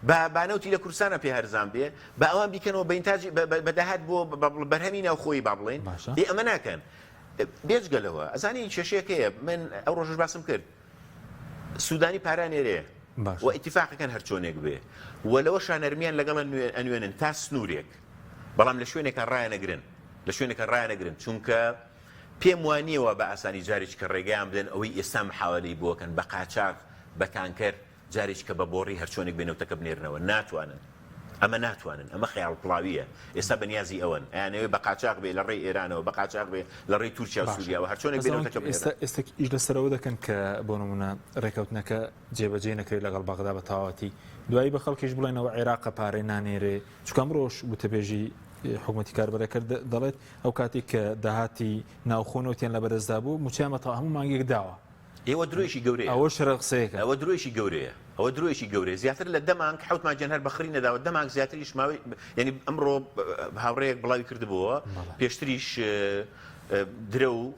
بانەوتی لە کورسانە پێ هەرزان بێ بە ئەوان بیکەنەوە بە ئینتاجی بەداهات بۆ بەرهەمی ناوخۆی با بڵێن ئێ ئەمە ناکەن بێجگەلەوە ئەزانی کێشەیەکەیە من ئەو ڕۆژش باسم کرد سوودانی پارانێرێ و ئیتیفاقەکان هەر چۆنێک بێ و لەوە شانەرمیان لەگەڵ ئەنوێنن تا سنوورێک بەڵام لە شوێنێکە ڕایەنەگرن چونکە پێم وانیەوە بە ئاسانی جارێک کە ڕێگەیان بدەن ئەوەی ئێستا محاوەلەی بۆکەن بە قاچاق بە تانکەر جارێک کە بە بۆڕی هەر چۆنێک بێنەوتەکە بنێرنەوە ناتوانن ئەمە خەیاڵ پڵاویە ئێستا بەنیازی ئەوەن ئەیانەوێ بە قاچاق بێ لە ڕێی ئێرانەوە بە قاچاق بێ لە ڕێی تورکیا و سووریا و هەر چۆنێک بێنەوتەکە ئێستا ئیش لەسەرەوە دەکەن کە بۆ نمونە ڕێکەوتنەکە جێبەجێ نەکرێت لەگەڵ بەغدا بە تەواوەتی دوایی بە خەڵکیش بڵێنەوە عێراقە پارەی نانێرێ چکە ئەمڕۆژ وتەبێژی حکوومەتی کاربەرەکە دەڵێت ئەو کاتێک کە داهاتی ناوخۆنەوتیان لە بەرزدا بوو موچیانمە تا هەموو مانگێک داوە ئێوە درۆیشی گەورەیە ئەوە شەرە قسەیەکە ئەوە درۆیشی گەورەیە زیاتر لە دەمانگ حوتمان جەنهەر بەخڕی نەداوە دەمانگ زیاتریش ماوەی ینی ئەمڕۆ هاوڕەیەک بڵاوی کردبووە پێشتریش درە و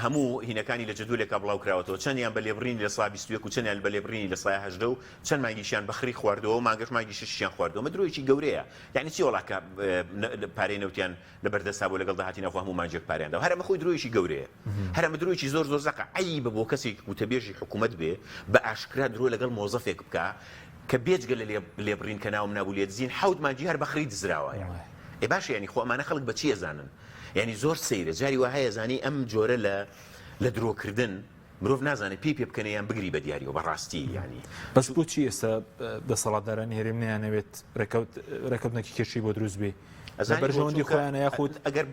هەموو هینەکانی لە جدولێکا بڵاو کراوەتەوە چەندیان بە لێبڕینی لە سڵا 21 و چەندیان بە لێبڕینی لە سڵای 18 و چەند مانگیشیان بەخری خواردەوە مانگەش مانگی شیان خواردەوە درۆیکی گەورەیە یعنی چی وڵاکە پارەی نەوتیان لە بەردەستا بۆ لەگەڵ داهاتی ناخوا هەموو مانجێک پاریاندا هەرە خۆی درۆیشی گەورەیە هەرە درۆیکی زۆر زۆر زەقە عیب بۆ کەسێک وتەبێژی حکوومەت بێ بە ئاشکرا درۆ لەگەڵ مۆزەفێک بکە کە بێجگە لە لێبڕین کە ناوم نابوو لێ دزین حەوت مانجی هەر بەخری دزراوە ئێ باشە ینی خۆ ئەمانە خەڵک بەچی ئەزانن ینی زۆر سەیرە جاری وهەیە زانی ئەم جۆرە لە درۆکردن مرۆڤ نازانێت پێ بکەنە یان بگری بە دیاریەوە بەڕاستی ینی بەس بۆچی ئێستا دەسەڵاتدارانی هێرێم نیانەوێت ڕێکەوتنێکی کێشی بۆ دروست بێ بەرژەوەندی خۆیانە یاخود ئەگەر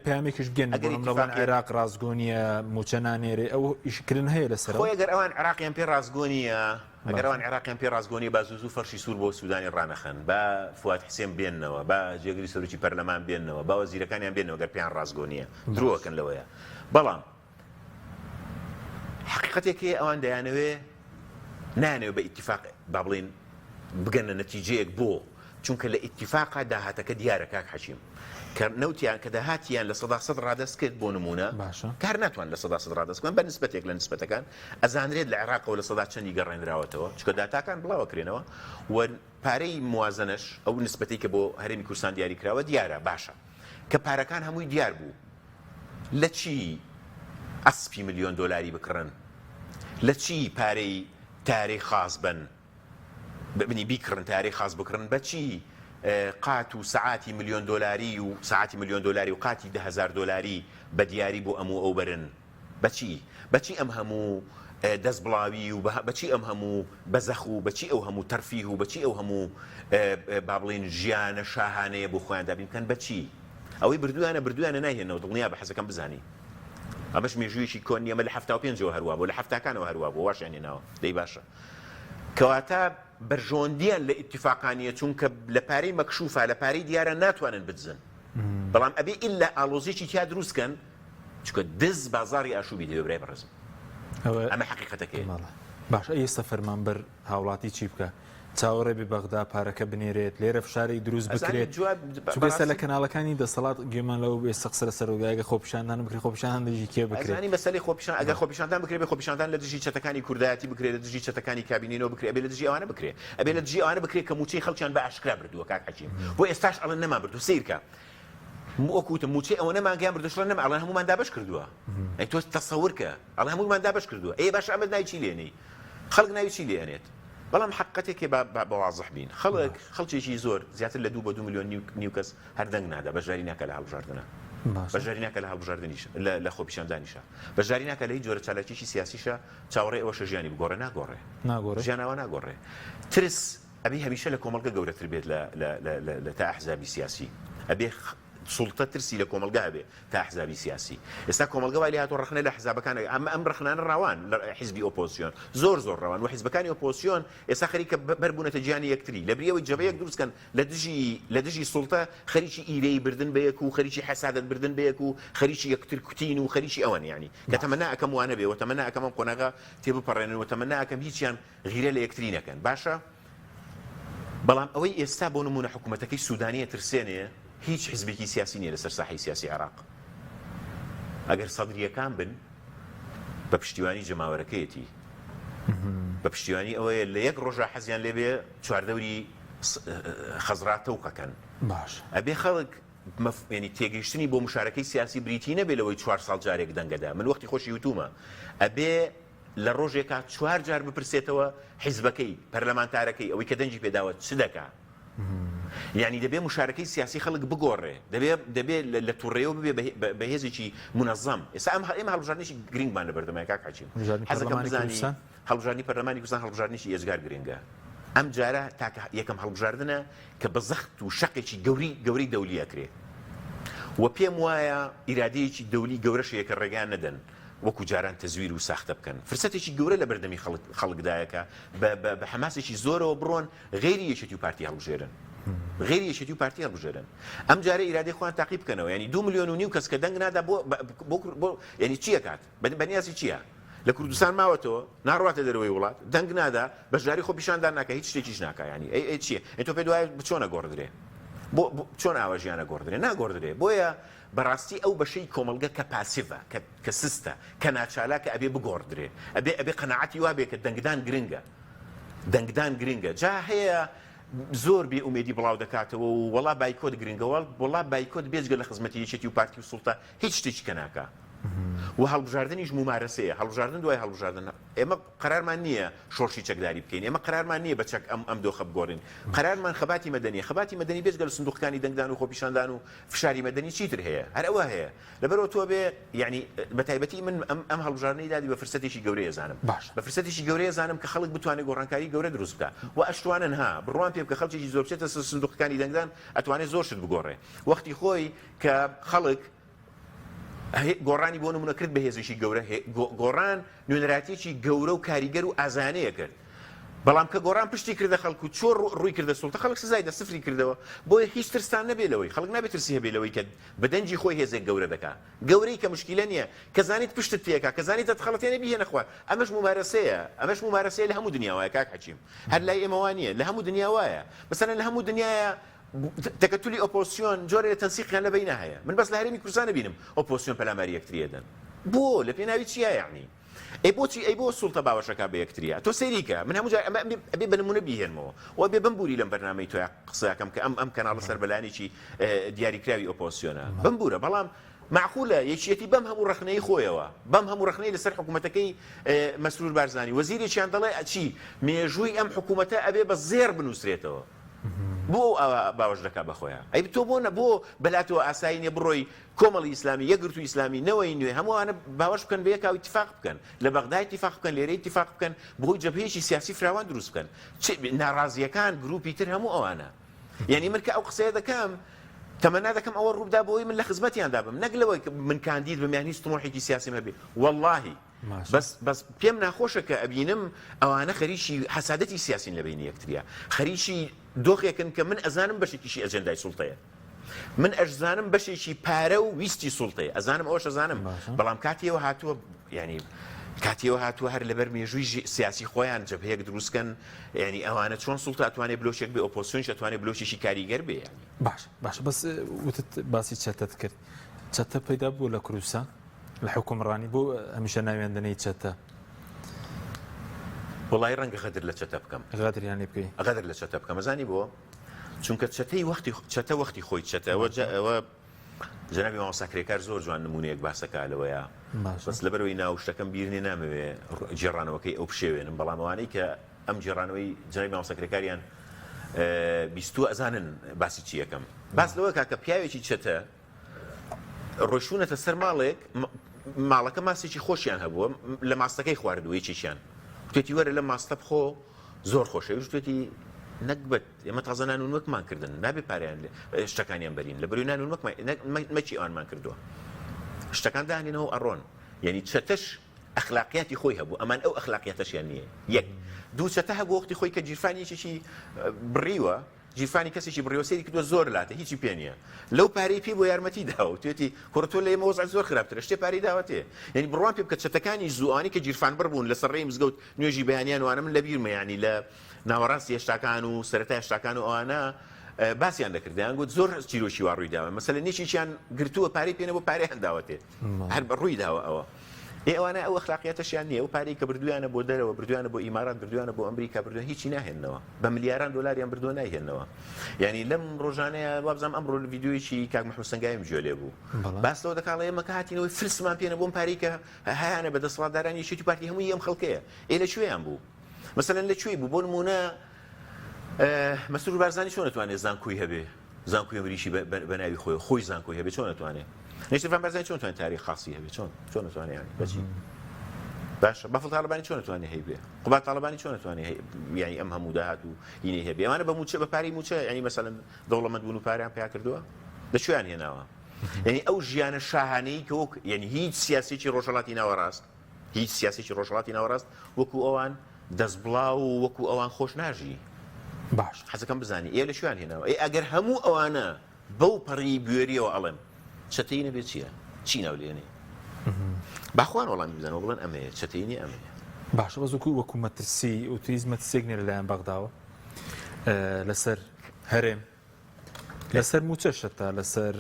پامێکیش بگەن بڵێن عێراق ڕازگۆنیە موچە نانێرێ ئەو ئیشکردن هەیە لەسەر خۆی ئەگەر ئەوان عێراقیان پێ ڕازگۆنیە ئەگەر ئەوان عێراقیان پێ ڕازگۆنی با زوو فەرشی سوور بۆ سوودانی ڕانەخەن با فواد حسێن بێننەوە با جێگری سەرۆکی پەرلەمان بێننەوە با وەزیرەکانیان بێنەوە گەر پێیان ڕازگۆنیە درۆکەن لەوەیە بەڵام حقیقەتێکی ئەوان دەیانەوێ نانەوێ بە ئیتیفاق با بڵێن بگەنە نەتیجەیەک بۆ چونکە لە ئیتیفاقا داهاتەکە دیارە کاک حەشیم کە نەوتیان کە داهاتیان لە 100% ڕادەست کرد بۆ نمونە کار ناتوان لە 100% ڕادەستکەن بە نسبەتێک لە نسبەتەکان ئەزانرێت لە عێراقەوە لە 100 چەندی گەڕێنراوەتەوە چکە داتاکان بڵاوەکرێنەوە و پارەی موازنەش ئەو نسبەتی کە بۆ هەرێمی کوردستان دیاری کراوە دیارە باشە کە پارەکان هەمووی دیار بوو لە چی ئەسپی ملیۆن دۆلاری بکڕن لە چی پارەی تارەی خاص بن ببنی بیکڕن تارەی خاص بکڕن بە چی قات و سعاتی ملیۆن دۆلاری و سعاتی ملیۆن دۆلاری و قاتی 10,000 دۆلاری بە دیاری بۆ ئەموو ئەو برن بەچی ئەم هەموو دەست بڵاوی و بەچی ئەم هەموو بەزەخ و بەچی ئەو هەموو تەرفیه و بەچی ئەو هەموو با بڵێن ژیانە شاهانەیە بۆ خۆیان دابینکەن بەچی ئەوەی بردویانە ناهێنەوە دڵنیا بە حەزەکەم بزانی ئەمەش مێژوویەکی کۆن نیەمە لە 75ەوە هەروە بۆ لە هەفتاکانەوە هەروە بۆ واشیان هێناوە دەی باشە کەواتە بەرژۆندیان لە ئیتیفاقانیە چونکە لە پارەی مەکشوفە لە پارەی دیارە ناتوانن بدزن بەڵام ئەبێ ئیلا ئالۆزیێکی تیا دروستکەن چونکە دز بازاری ئاشوبی دەوێ برای بەڕێزم ئەمە حقیقەتەکەیە باش ئێستا فەرمانبەر هاوڵاتی چی بکە چاوەڕێ بێ بەغدا پارەکە بنێرێت لێرە فشاری دروست بکرێت چێستا لە کەناڵەکانی دەسەڵات گوێمان لەو بێ سەقسە لە سەرۆگایگە خۆپیشاندان بکرێت خۆپیشاندان دژی کێ بکرێت ئەزانی مەسەلەی خۆپیشان ئەگەر خۆپیشاندان بکرێت بێ خۆپیشاندان لە دژی چەتەکانی کوردایەتی بکرێت لە دژی چەتەکانی کابینینەوە بکرێت ئەبێ لە دژی ئەوانە بکرێت ئەبێ لە دژی ئەوانە بکرێت کە موچەی خەڵکیان بە ئاشکرا بردووە کاک حەکیم بۆ ئێستاش ئەڵێن نەما بردو سیرکە وەکوتم موچەی ئەوە نەمانگەیان بردوشڵە نەما ئەڵێن هەمومان دابەش کردووە ئەی تۆ تەسەور کە ئەڵێ هەمومان دابەش کردووە ئەی باش ئەمە ناوی چی لێنەی خەڵک ناوی چی لێنێت بەڵام حقەتێکی بە واضح بین خەڵکێکی زۆر زیاتر لە 2 بۆ 2 ملیۆن نیو کەس هەردەنگ نادا بەشداری ناکە لە هەڵبژاردنە بەشداری ناکە لە هەڵبژاردنیش لە خۆپیشاندانیشە بەشداری ناکە لە هیچ جۆرە چالاکیشی سیاسیشە چاوەڕێ ئەوەشە ژیانی بگۆڕێ ناگۆڕێ ژیانەوە ناگۆڕێ ترس ئەبێ هەمیشە لە کۆمەڵگە گەورەتر بێت لە تا ئەحزابی سیاسی ئەبێ سوڵتە ترسی لە کۆمەلگا هەبێ تا ئەحزابی سیاسی ئێستا کۆمەلگا وای لێ هاتووە ڕخنە لە حزابەکان ئەم ڕخنانە ڕاوان لە حیزبی ئۆپۆزیۆن زۆر ڕاوان و حیزبەکانی ئۆپۆزیۆن ئێستا خەریکە بەربوونەتە گیانی یەکتری لە بریەوەی جەبەیەک دروستکەن لە دژی سوڵتە خەریکی ئیرەی بردن بەیەک و خەریکی حەسادەت بردن بەیەک و خەریکی یەکتر کوتین و خەریکی ئەوەن یعنی کە تەمەنا ئەەکەم وانە بێ و تەمەنا ئەەکەم ئەم قۆناغا تێبپەڕێنن و تەمەنا ئەەکەم هیچیان غیرە لە یەکتری نەکەن باشە بەڵام ئەوەی ئێستا بۆ نمونە حکوومەتەکەی سوودانیە ترسێنێ هیچ حزبێکی سیاسی نییە لەسەر ساحەی سیاسی عێراق ئەگەر سەدریەکان بن بە پشتیوانی جەماوەرەکەیەتی بە پشتیوانی ئەوەیە لە یەک ڕۆژە حەزیان لێبێ چواردەوری خەزرا تەوقەکەن باش ئەبێ خەڵک ینی تێگەیشتنی بۆ مشارەکەی سیاسی بریتی نەبێ لەوەی 4 ساڵ جارێک دەنگەدا من وەختی خۆشی یوتومە ئەبێ لە ڕۆژێکا 4 جار بپرسێتەوە حیزبەکەی پەرلەمانتارەکەی ئەوەی کە دەنجی پێداوە چ دەکا یعنی دەبێ مشارەکەی سیاسی خەڵک بگۆڕێ دەبێ لە تووڕێەوە ببێ بەهێزێکی منەظەم ئێستا ئێمە هەڵبژاردنێکی گرنگمان لە بەردەمای کاک حەکیم حەزەکەم بزانی هەڵبژاردننی پەرلەمانی کوردستان هەڵبژاردنێکی ئێزگار گرنگە ئەم جارە تاکە یەکەم هەڵبژاردنە کە بە زەخت و شەقێکی گەوری دەولی ئەکرێ و پێم وایە ئیرادەیەکی دەولی گەورەشەیەکە ڕێگان نەدەن وەکو جاران تەزویر و ساختە بکەن فرسەتێکی گەورە لە بەردەمی خەڵکدایەکە بە حەماسێکی زۆرەوە بڕۆن غێری یەکێتی و پارتی هەڵبژێرن غێری یەکێتی و پارتی هەڵبژێرن ئەم جارە ئیرادەی خۆیان تاقیب بکەنەوە ینی 2 ملیۆن و نیو کەس کە دەنگ نادا بۆ ینی چییە کات بەنیازی چییە لە کوردستان ماوەتەوە ناڕاتە دەرەوەی وڵات دەنگ نادا بەشداری خۆپیشاندان ناکە هیچ شتێکیش ناکە ینی ئەی چییە ئەی تۆ پێ دوایە بچۆنە گۆڕدرێ چۆن ئاوەژیانە گۆڕدرێ ناگۆڕدرێ بۆیە بەڕاستی ئەو بەشەی کۆمەلگە کە پاسیڤە کە سستە کە ناچالا کە ئەبێ بگۆڕدرێ ئەبێ قەنەعەتی وابێ کە دەنگدان گرنگە جا هەیە زۆر بێ ئومێدی بڵاو دەکاتەوە و وەڵا بایکۆت گرنگەوە وەڵا بایکۆت بێجگە لە خزمەتی یەکێتی و پارتی و سوڵتە هیچ شتێکی کە ناکە و هەڵبژاردننیش ممارەسەیە هەڵبژاردن دوای هەڵبژاردن ئێمە قەرارمان نییە شۆڕشی چەکداری بکەین ئێمە قەرارمان نییە بە چەک ئەم دۆخە بگۆڕین قەرارمان خەباتی مەدەنی بێجگە لە سندوقەکانی دەنگدان و خۆپیشاندان و فشاری مەدەنی چیتر هەیە هەر ئەوە هەیە لەبەرەوە تۆ بێ یعنی بە تایبەتی من ئەم هەڵبژاردنەی دادی بە فرسەتێکی گەورەیە زانم بە فرسەتێکی گەورەیە زانم کە خەڵک بتوانێت گۆڕانکاری گەورە دروست بکە و ئەشتوانن ها بڕوان پێ بکە خەڵکێکی زۆر بچێتە سندوقەکانی دەنگدان ئەتوانێت زۆر شت بگۆڕێ وەختی خۆی کە خەڵک گۆڕانی بۆ نمونە کرد بە هێزشی گەورە گۆڕان نوێنەراتێکی گەورە و کاریگەر و ئازانەیە کرد بەڵام کە گۆڕان پشتی کردە خەڵکو چۆر ڕووی کردە سوڵتە خەڵک سزای دە سفری کردەوە بۆیە هیچ ترسان نەبێلەوەی خەڵک نابێت ترسی هەبێلەوەی کە بەدەنجی خۆی هێزێک گەورە دەکات گەورەی کە مشکلە نییە کە زانیت پشتت تێکا کە زانیت دەتخەڵەتێنە بیهێنە خوار ئەمەش ممارەسەیە لە هەموو دنیا وایە کاک حەکیم هەر لای ئێمە وانە لە هەموو دنیا وایە مەسەلەن لە هەموو دنیاە تەکەتولی ئۆپۆسیۆن جۆرە لە تەنسیقیان لە بینە هەیە من بەس لە هەرێمی کوردستان نبینم ئۆپۆسیۆن پەلاماری یەکتریەدەن بۆ لە پێناوی چیە یعنی ئەی بۆ سوڵتە باوەشەکە بە یەکتریە تۆ سەیریکە من هەموو جار ئەبێ بە نمونە بیهێنمەوە و بێ بمبوری لەم بەرنامەی تۆ قسەکەم کە ئەم کەناڵە سەربەلانێکی دیاریکراوی ئۆپۆسیۆنە بمبورە بەڵام معقولە یەکێتی بەم هەموو ڕخنەی خۆیەوە بەم هەموو ڕخنەی لەسەر حکوومەتەکەی مەسرور بارزانی وەزیرێکیان دەڵێ ئەچی مێژووی ئەم حکوومەتە ئەبێ بە زێر بنووسرێتەوە بۆ باوەش دەکا بەخۆیان ئەی تۆ بۆ بەلاتەوە ئاسایی نیە بڕۆی کۆمەڵی ئیسلامی یەکگرتو ئیسلامی نەوەی نوێ هەمووانە باوەش بکەن بە یەکاو ئیتیفاق بکەن لە بەغداد ئیتیفاق بکەن لێرە ئیتیفاق بکەن بۆی جەبهەیەکی سیاسی فراوان دروست بکەن ناڕازیەکان گروپی تر هەموو ئەوانە یعنی من کە ئەو قسەیە دەکەم تەمەنا دەکەم ئەوە ڕووبدا بۆی من لە خزمەتیاندا بم نەک لەوەی من کاندید بم هیچ تمۆحێکی سیاسی هەبێ واللهی بەس پێم ناخۆشە کە ئەبینم ئەوانە خەریکی حەسادەتی سیاسین لە بینی یەکتریا خەریکی دۆخێکن کە من ئەزانم بەشێکیشی ئەجەندای سوڵتەیە من ئەزانم بەشێکی پارە و ویستی سوڵتەیە ئەزانم ئەوەش ئەزانم بەڵام کاتیەوە هاتووە ینی کاتیەوە هاتووە هەر لەبەر مێژووی سیاسی خۆیان جەبهەیەک دروستکەن ینی ئەوانە چۆن سوڵتە ئەتوانێت بلۆشێک بێ ئۆپۆسیۆنش ئەتوانێت بلۆشێکی کاریگەر بێ باش بەس وتت باسی چەتت کرد چەتە پەیدا بوو لە کوردستان لە حکومڕانی بۆ هەمیشە ناوێندنەی چەتە وڵای ڕەنگە غەدر لە چەتە بکەم غەدریان لێ بکەی غەدر لە چەتە بکەم ئەزانی بۆ چونکە چەتە وەختی خۆی چەتەوە جەنابی مامۆستاکرێکار زۆر جوان نمونەیەک باسەکە لەوەیە بەس لەبەرەوەی ناو شتەکەم بیرنێ نامەوێ جێڕانەوەکەی ئەو پشێوێنم بەڵام ئەوانەی کە ئەم جێڕانەوەی جەنابی مامۆستاکرێکاریان بیستووە ئەزانن باسی چی یەکەم باس لەوە کاکە پیاوێکی چەتە ڕۆیشتوونەتە سەر ماڵێک ماڵەکە ماسێکی خۆشیان هەبووە لە ماستەکەی خواردووەی چیشیان توێتی وەرە لە ماستە بخۆ زۆر خۆشەویش توێتی نەکبەت ئێمە تازە نان و وەکمان کردن نابێ پاریان شتەکانیان بەرین لە بەروی نان و مەچی ئەوانمان کردووە شتەکان داهێنەوە ئەڕۆن یعنی چەتەش ئەخلاقیاتی خۆی هەبوو ئەمان ئەو ئەخلاقیاتەشیان نییە یەک دوو چەتە هەبوو وەختی خۆی کە گیرفانیێکی بڕیوە جیرفانی کەسێکی بڕیوەسێری کردووە زۆر لاتە هیچی پێ نییە لەو پارەی پێی بۆ یارمەتی داوە توێتی کوڕتۆ لە ئێمە وەزع زۆر خراپترە شتێ پارەی داوەتێ یعنی بڕوان پێ بکە چەتەکانی زووانی کە جیرفان بڕبوون لە سەرڕێی مزگەوت نوێژی بەیانیان وانە من لە بیرمە ینی لە ناوەڕاستی هێشتاکان و سەرەتای هێشتاکان و ئەوانە باسییان دەکردیان گوت زۆر چیرۆکی وا ڕووی داوە مەسەلە نێکیان گرتووە پارەی پێنە بۆ پارەیان داوەتێ هەر بە ڕووی داوە ئەوە ئەوانە ئەو ئەخلاقیاتەشیان نییە ئەو پارەی کە بردویانە بۆ دەرەوە بردویانە بۆ ئیمارات بردویانە بۆ ئەمریکا بردووە هیچی ناهێننەوە بە ملیاران دۆلاریان بردووە ناهێننەوە یعنی لەم ڕۆژانەیە وابزانام ئەمڕۆ ڤیدیۆیەکی کاک محمود سەنگاویم گوێ لێ بوو باس لەوە دەکاڵە ئێمە کە هاتینەوەی فلسمان پێنە بۆم پارەی کە هەیانە بەدەسەڵاتدارانی یەکێتی پارتی هەمووی ئەم خەڵکەیە لەکوێیان بوو مەسەلەن لەکوێی بوو بۆ نمونە مەسرور بارزانی چۆن دەتوانێت زانکۆی هەبێ زانکۆی ئەمریکی بە ناوی خۆی زانکۆی هەبێ چۆن دەتوانێت نەیشتەفان بارزانی چۆن دەتوانێت تاریخ خاصی هەبێ چۆن دەتوانێت ینی بەچی باشە بەفڵ تاالبانی چۆن دەتوانێت هەیبێ قوبات تاالبانی چۆن دەتوانێت یعنی ئەم هەموو داهات و یینەی هەبێ ئەوانە بە موچە بە پاری موچە ینی مەسەلەن دەوڵەمەند بوون و پاریان پیا کردووە لەکوێیان هێناوە یعنی ئەو ژیانە شاهانەی کە وەک یعنی هیچ سیاسێکی ڕۆژهەڵاتی ناوەڕاست هیچ سیاسێکی ڕۆژهەڵاتی ناوەڕاست وەکو ئەوان دەستبڵاو و وەکو ئەوان خۆش ناژی باش حەزەکەم بزانی ئێ لەکوێیان هێناوە ئەگەر هەموو ئەوانە بەو پەڕی بوێریەوە ئەڵێن چەتەی نەبێت چییە چی ناولێنێ باخوان وەڵامی بزانەوە بڵێن ئەمەیە چەتەینی ئەمەیە باش بەزوکو وەکو مەترسی ئۆتیزمە سێگنێ لەلایەن بەغداوە لەسەر هەرێم لەسەر موچەشتا لەسەر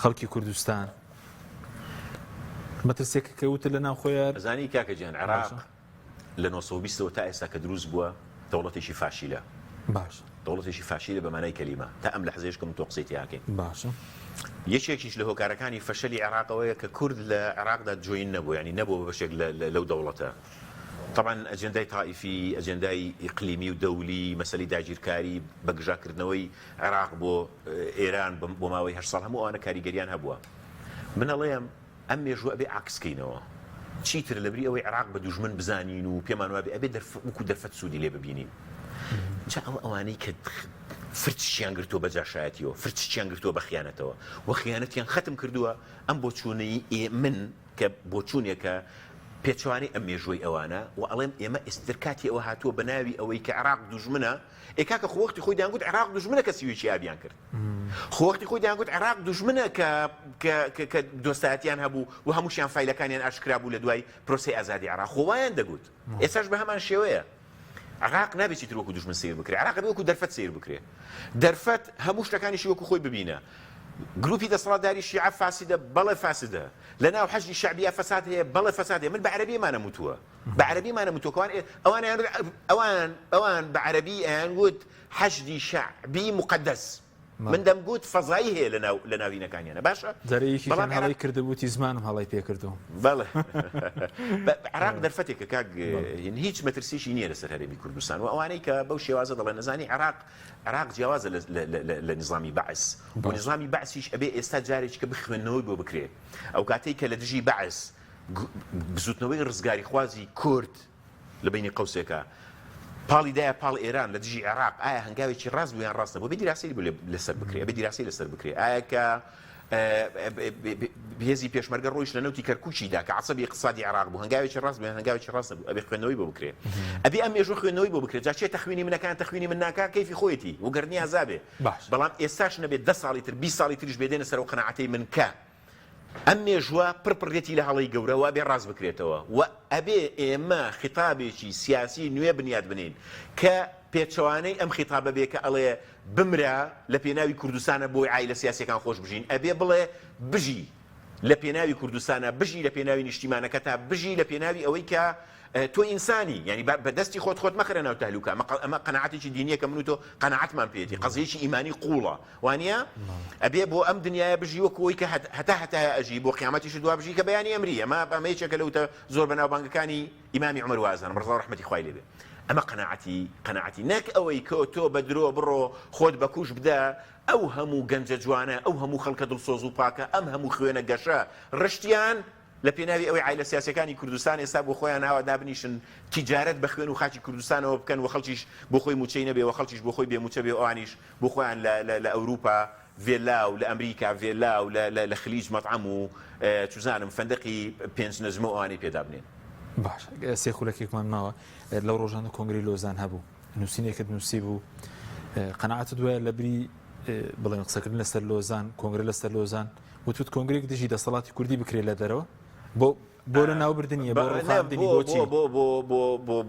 خەڵکی کوردستان مەترسێکە کەوتە لە ناو خۆیان ئەزانی کاکەجیان عێراق لە 1920ەوە تا ئێستا کە دروست بووە دەوڵەتێکی فاشیلە باش دەوڵەتێکی فاشیلە بە مانای کەلیمە تا ئەم لە حزێشکم تۆ قسەی تیاکەین باشە یەکێکیش لە هۆکارەکانی فەشەلی عێراقەوەیە کە کورد لە عێراقدا جوین نەبوو ینی نەبوو بەشێک لەو دەوڵەتە طبعا ئەجندای تائیفی ئەجندای ئیقلیمی و دەولی مەسەلی داگیرکاری بەگژاکردنەوەی عێراق بۆ ئێران بۆ ماوەی 8 ساڵ هەموو ئەوانە کاریگەریان هەبووە من ئەڵێم ئەم مێژووە ئەبێ عکسکەینەوە چیتر لەبری ئەوەی عێراق بە دوژمن بزانین و پێمان وابێ ئەبێ وەکو دەرفەت سوودی لێ ببینین جا ئەوانەی کە فرچیان گرتووە بە جاشایەتیەوە فرچیان گرتووە بە خیانەتەوە و خیانەتیان ختم کردووە ئەم بۆچوونەی من کە بۆچوونێکە پێچوانی ئەم مێژووی ئەوانە و ئەڵێم ئێمە ئێسترکاتی ئەوە هاتووە بە ناوی ئەوەی کە عێراق دوژمنە ئێکاکە خۆوەختی خۆی دەیانگوت عێراق دوژمنە کە سیویچی ئابیان کرد خۆوەختی خۆی دەیانگوت عێراق دوژمنە کە دۆستایەتیان هەبوو و هەمووشیان فایلەکانیان ئاشکرا بوو لە دوای پرۆسی ئازادی عێراق خۆوایان دەگوت ئێستاش بە هەمان شێوەیە عێراق نابێتی تر وەکو دوژمن سیر بکرێ عێراق بێ وەکو دەرفەت سیر بکرێ دەرفەت هەموو شتەکانیشی وەکو خۆی ببینە گروپی دەسەڵاتداری شیعە فاسدە بەڵێ فاسدە لە ناو حەشدی شەعبیە فەساد هەیە بەڵێ فەساد هەیە من بە عەرەبیمانە متووە بە عەرەبیمانە متووە ئەوان بە عەرەبی ئەیانگوت حەشدی شەعبی مقدەس من دەمگوت فەزایی هەیە لە ناوینەکانیانە باشە جارەیەکی هەڵی کردبووتی زمانم هەڵی پێکردو بەڵێ عێراق دەرفەتێکە کاک هیچ مەترسیشی نییە لەسەر هەرێمی کوردستان و ئەوانەی کە بەو شێوازە دەڵێن نەزانی عێراق جیاوازە لە نظامی بەعس و نظامی بەعسیش ئەبێ ئێستا جارێکی کە بخوێنەوەی بۆ بکرێ ئەو کاتەی کە لە دژی بەعس بزوتنەوەی ڕزگاری خوازی کورد لە بینی قەوسێکە پاڵی دایە پاڵ ئێران لە دژی عێراق ئایا هەنگاوێکی ڕاست بوو یان ڕاستە بۆ بێ دیراسی لەسەر بکرێ بێ دیراسی لەسەر بکرێ ئایا کە هێزی پێشمەرگە ڕۆیش لە نەوتی کەرکوچیدا کە عەسەبی اقتصادی عێراق بوو هەنگاوێکی ڕاست بوو هەنگاوێکی ڕاست بوو ئەبێ خوێندنەوەی بۆ بکرێ ئەبێ ئەم مێژوە خوێندنەوەی بۆ بکرێت جا چێ تەخوینی منەکان تەخوینی من ناکا کەیفی خۆیەتی و گەرنی ئازابێ بەڵام ئێستاش نەبێت 10 ساڵی تر 20 ساڵی تریش بێدێنە سەر و قەناعەتەی من کە ئەم مێژوە پڕپڕێتی لە هەڵی گەورەوە ئەبێ ڕاست بکرێتەوە و ئەبێ ئێمە خیتابێکی سیاسی نوێ بنیاد بنین کە پێچەوانەی ئەم خیتابە بێ کە ئەڵێ بمرە لە پێناوی کوردستانە بۆی عایلە سیاسیەکان خۆش بژین ئەبێ بڵێ بژی لە پێناوی کوردستانە بژی لە پێناوی نیشتیمانەکە تا بژی لە پێناوی ئەوەی کە تۆ ئینسانی ینی بەدەستی خۆت مەخرە ناو تەهلوکە ئەمە قەناعەتێکی دینیە کە من و تۆ قەناعەتمان پێێتی قەزەیەکی ئیمانی قوڵە وانە ئەبێ بۆ ئەم دنیاە بژی وەکەوەی کە هەتا ئەژی بۆ قیامەتیش دوا بژی کە بەیانی ئەمری ئەمە ئەمەیەکێکە لەوتە زۆر بەناوبانگەکانی ئیمامی عومەر وازان ڕضا و ڕەحمەتی خوای لێبێ ئەمە قەناعەتی نەک ئەوەی کە تۆ بە درۆ بڕۆ خۆت بە کوش بدە ئەو هەموو گەنجە جوانە ئەو هەموو خەڵکە دڵسۆز و پاکە ئەم هەموو خوێنە گەشە ڕشتیان لە پێناوی ئەوەی عایلە سیاسەکانی کوردستان ئێستا بۆ خۆیان ناوە دابنیشن تیجارەت بە خوێن و خاکی کوردستانەوە بکەن و خەڵکیش بۆ خۆی موچەی نەبێ و خەڵکیش بۆ خۆی بێموچە بێ ئەوانیش بۆ خۆیان لە ئەوروپا ڤێلا و لە ئەمریکا ڤێلا و لە خلیج مەطعەم و چوزانم فەندەقی پێنج نەجمە ئەوانەی پێدا بنێن باش سێ خولەکێکمان ماوە لەو ڕۆژانە کۆنگری لۆزان هەبوو نووسینێکت نووسی بوو قەناعەتت وایە لەبری بڵێن قسەکردن لەسەر لۆزان کۆنگرە لەسەر لۆزان وتوت کۆنگرێک دژی دەسەڵاتی کوردی بکرێت لە دەرەوە بۆ لە ناوبردنیە بۆ ڕێخاندنی بۆچی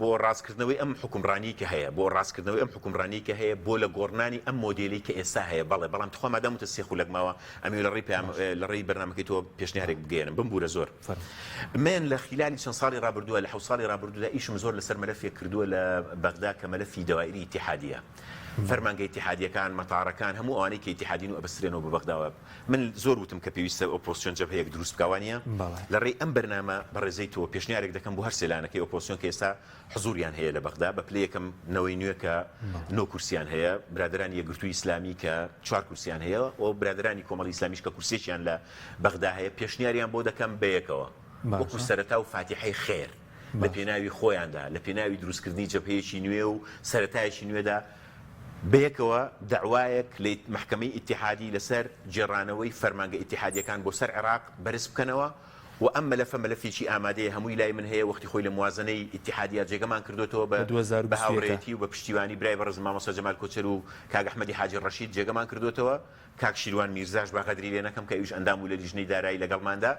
بۆ ڕاستکردنەوەی ئەم حکومڕانی کە هەیە بۆ ڕاستکردنەوەی ئەم حکومڕانی کە هەیە بۆ لە گۆڕنانی ئەم مۆدێلی کە ئێستا هەیە بەڵێ بەڵام تخوا مادامتە سێ خولەک ماوە ئەمی لە ڕێی بەرنامەکەی تۆ پێشنیارێک بگەێنم بمبورە زۆر من لە خلالی چەند ساڵی ڕابردووە لە 7 ساڵی ڕابردوودا ئیشم زۆر لەسەر مەلەفێک کردووە لە بەغدا کە مەلەفی دەوائری ئیتیحادیە فەرمانگە ئیتیحادیەکان مەتاڕەکان هەموو ئەوانەی کە ئیتیحادین و ئەبەسترێنەوە بە بەغداوە من زۆر وتم کە پێویستە ئۆپۆزیسیۆن جەبهەیەک دروست بکەوانیە لە ڕێی ئەم بەرنامە بەڕێزەی تۆ پێشنیارێک دەکەم بۆ هەر سێلانەکەی ئۆپۆزیسیۆن کە ئێستا حزوریان هەیە لە بەغدا بە پلەی یەکەم نەوەی نوێ کە 9 کورسیان هەیە برادرانی یەکگرتووی ئیسلامی کە 4 کورسیان هەیە و برادرانی کۆمەڵی ئیسلامیش کە کورسێکیان لە بەغدا هەیە پێشنیاریان بۆ دەکەم بەیەکەوە وەکو سەرەتا و فاتیحەی خێر لە پێناوی خۆیاندا لە پێناوی دروستکردنی جەبهەیەکی نوێ و سەرەتایەکی نوێدا بەیەکەوە داوایەک لە محکەمەی ئیتیحادی لەسەر جێڕانەوەی فەرمانگە ئیتیحادیەکان بۆ سەر عێراق بەرز بکەنەوە و ئەم مەلەفێکی ئامادەیە هەمووی لای من هەیە وەختی خۆی لە موازنەی ئیتیحادیە جێگەمان کردوتەوە بە هاوڕێتی و بە پشتیوانی برای بەڕز مامۆستا جەمال کۆچەر و کاک ئەحمەدی حاجی ڕەشید جێگەمان کردوتەوە کاک شیروان میرزاش باقەدری لێ نەکەم کە ئەویش ئەندام و لە لیژنەی دارایی لەگەڵماندا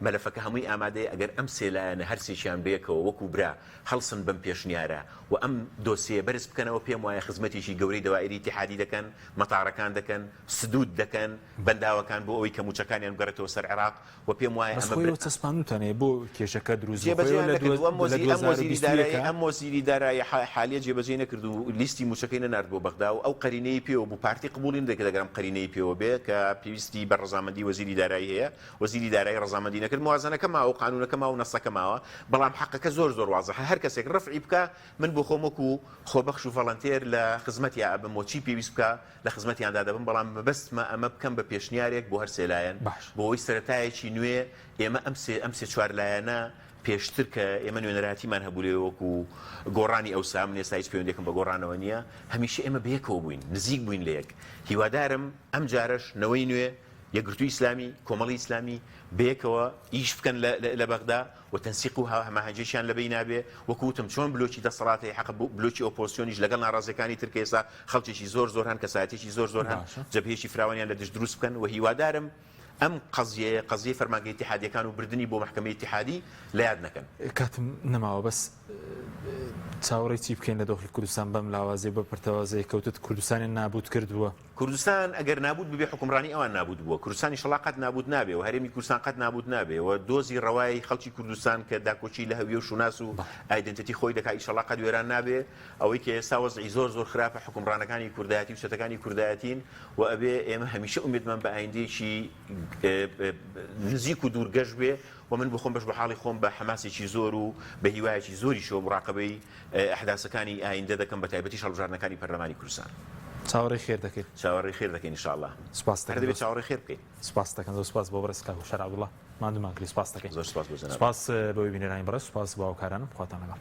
مەلەفەکە هەمووی ئامادەیە ئەگەر ئەم سێلایەنە هەرسێکیان بێکەوە وەکو برا هەڵسن بەم پێشنیارە و ئەم دۆسیە بەرز بکەنەوە پێم وایە خزمەتێکی گەورەی دەوایری اتحادی دەکەن مەتاڕەکان دەکەن سدود دەکەن بەنداوەکان بۆ ئەوەی کە موچەکانیان بگەڕێتەوە سەر عێراق و پێم وایە ئەمە چەسپانوتەنێ بۆ کێشەکە دروست ئەم مۆزیری دارایی حالیە جێبەجێ نەکرد و لیستی موچەکەی نەنارد بۆ بەغدا و ئەو قەرینەی پێوە بوو پارتی قبولی دەکرد دەگەرم قەرینەی پێوە بێ کە پێویستی بە ڕەزامەندی وەزیری دارایی هەیە وەزیری دارایی ڕەزامەندی نەکرد موازنەکە ماوە و قانونەکە ماوە و نەسەکە ماوە بەڵام حەقەکە زۆر وازەحە هەر کەسێک ڕفعی بکە من بۆ خۆم وەکو خۆبەخش و ڤەڵەنتێر لە خزمەتیا ئەبم و چی پێویست بکە لە خزمەتیاندا دەبم بەڵام مەبەستمە ئەمە بکەم بە پێشنیارێک بۆ هەر سێلایەن بۆ ئەوەی سەرەتایەکی نوێ ئێمە ئەم سێ چوار لایەنە پێشتر کە ئێمە نوێنەراتیمان هەبوو لێ وەکو گۆڕانی ئەو سام ئێستا هیچ پەیوەندێکم بە گۆڕانەوە نییە هەمیشە ئێمە بەیەکەوە بووین نزیک بووین لە یەک هیوادارم ئەم جارش نەوەی نوێ یەکگرتووی ئیسلامی کۆمەڵی ئیسلامی بەیەکەوە ئیش بکەن لە بەغدا و تەنسیق و هەماهەنگێکیان لەبەی نابێ وەکوتم چۆن بلۆکی دەسەڵاتی حەق بلۆکی ئۆپۆزیسیۆنیش لەگەڵ ناڕازەکانی ترکیە ئێستا خەڵکێکی زۆر هەن کەسایەتێکی زۆر هەن جەبهەیەکی فراوانیان لە دەست دروست بکەن و هیوادارم ئەم قەزیە فەرمانگەی اتحادیەکان و بردننی بۆ محکەمەی اتحادی لە یاد نەکەن کاتم نەماوە بەس چاوەڕێی چی بکەین لە دۆخلی کوردستان بەم لاوازێ بە پرتەوازەیە کەوتت کوردستانی نابود کردووە کوردستان ئەگەر نابود ببێ حکومڕانی ئەوان نابود بووە کوردستانی شڵا قەت نابود نابێ و هەرێمی کوردستان قەت نابود نابێ و دۆزی ڕەوای خەڵکی کوردستان کە داکۆچی لە هەویە و شوناس و ئایدنتیتی خۆی دەکات ئیشەڵا قەت وێران نابێ ئەوەی کە ئێستا وەزعی زۆر خراپە حکومڕانەکانی کوردایەتی و شتەکانی کوردایەتین و ئەبێ ئێمە هەمیشە ئومێدمان بە ئایندێکی نزیک و دوورگەشت بێ و من بخۆم بەش بە حاڵی خۆم بە حماسێکی زۆر و بە هیوایەکی زۆری شۆ مراقبەی ئەحداسەکانی ئایندە دەکەم بە تایبەتی هەڵبژاردنەکانی پەرلەمانی کوردستان چاوەڕێی خێر دەکەیت چاوەڕێی خێر دەکەین ئینشاءالله سپاس دەکەم دەبێت چاوەڕێی خێر بکەین سپاس دەکەم زۆر سپاس بۆ بەڕێز شەرع عەبدوڵڵا مادومان کردی سپاس دەکەین زۆر سپاس بۆ جەناب سپاس بۆ بینەرانی بەڕێز سپاس بۆ هاوکارانم خواتان لەگەڵ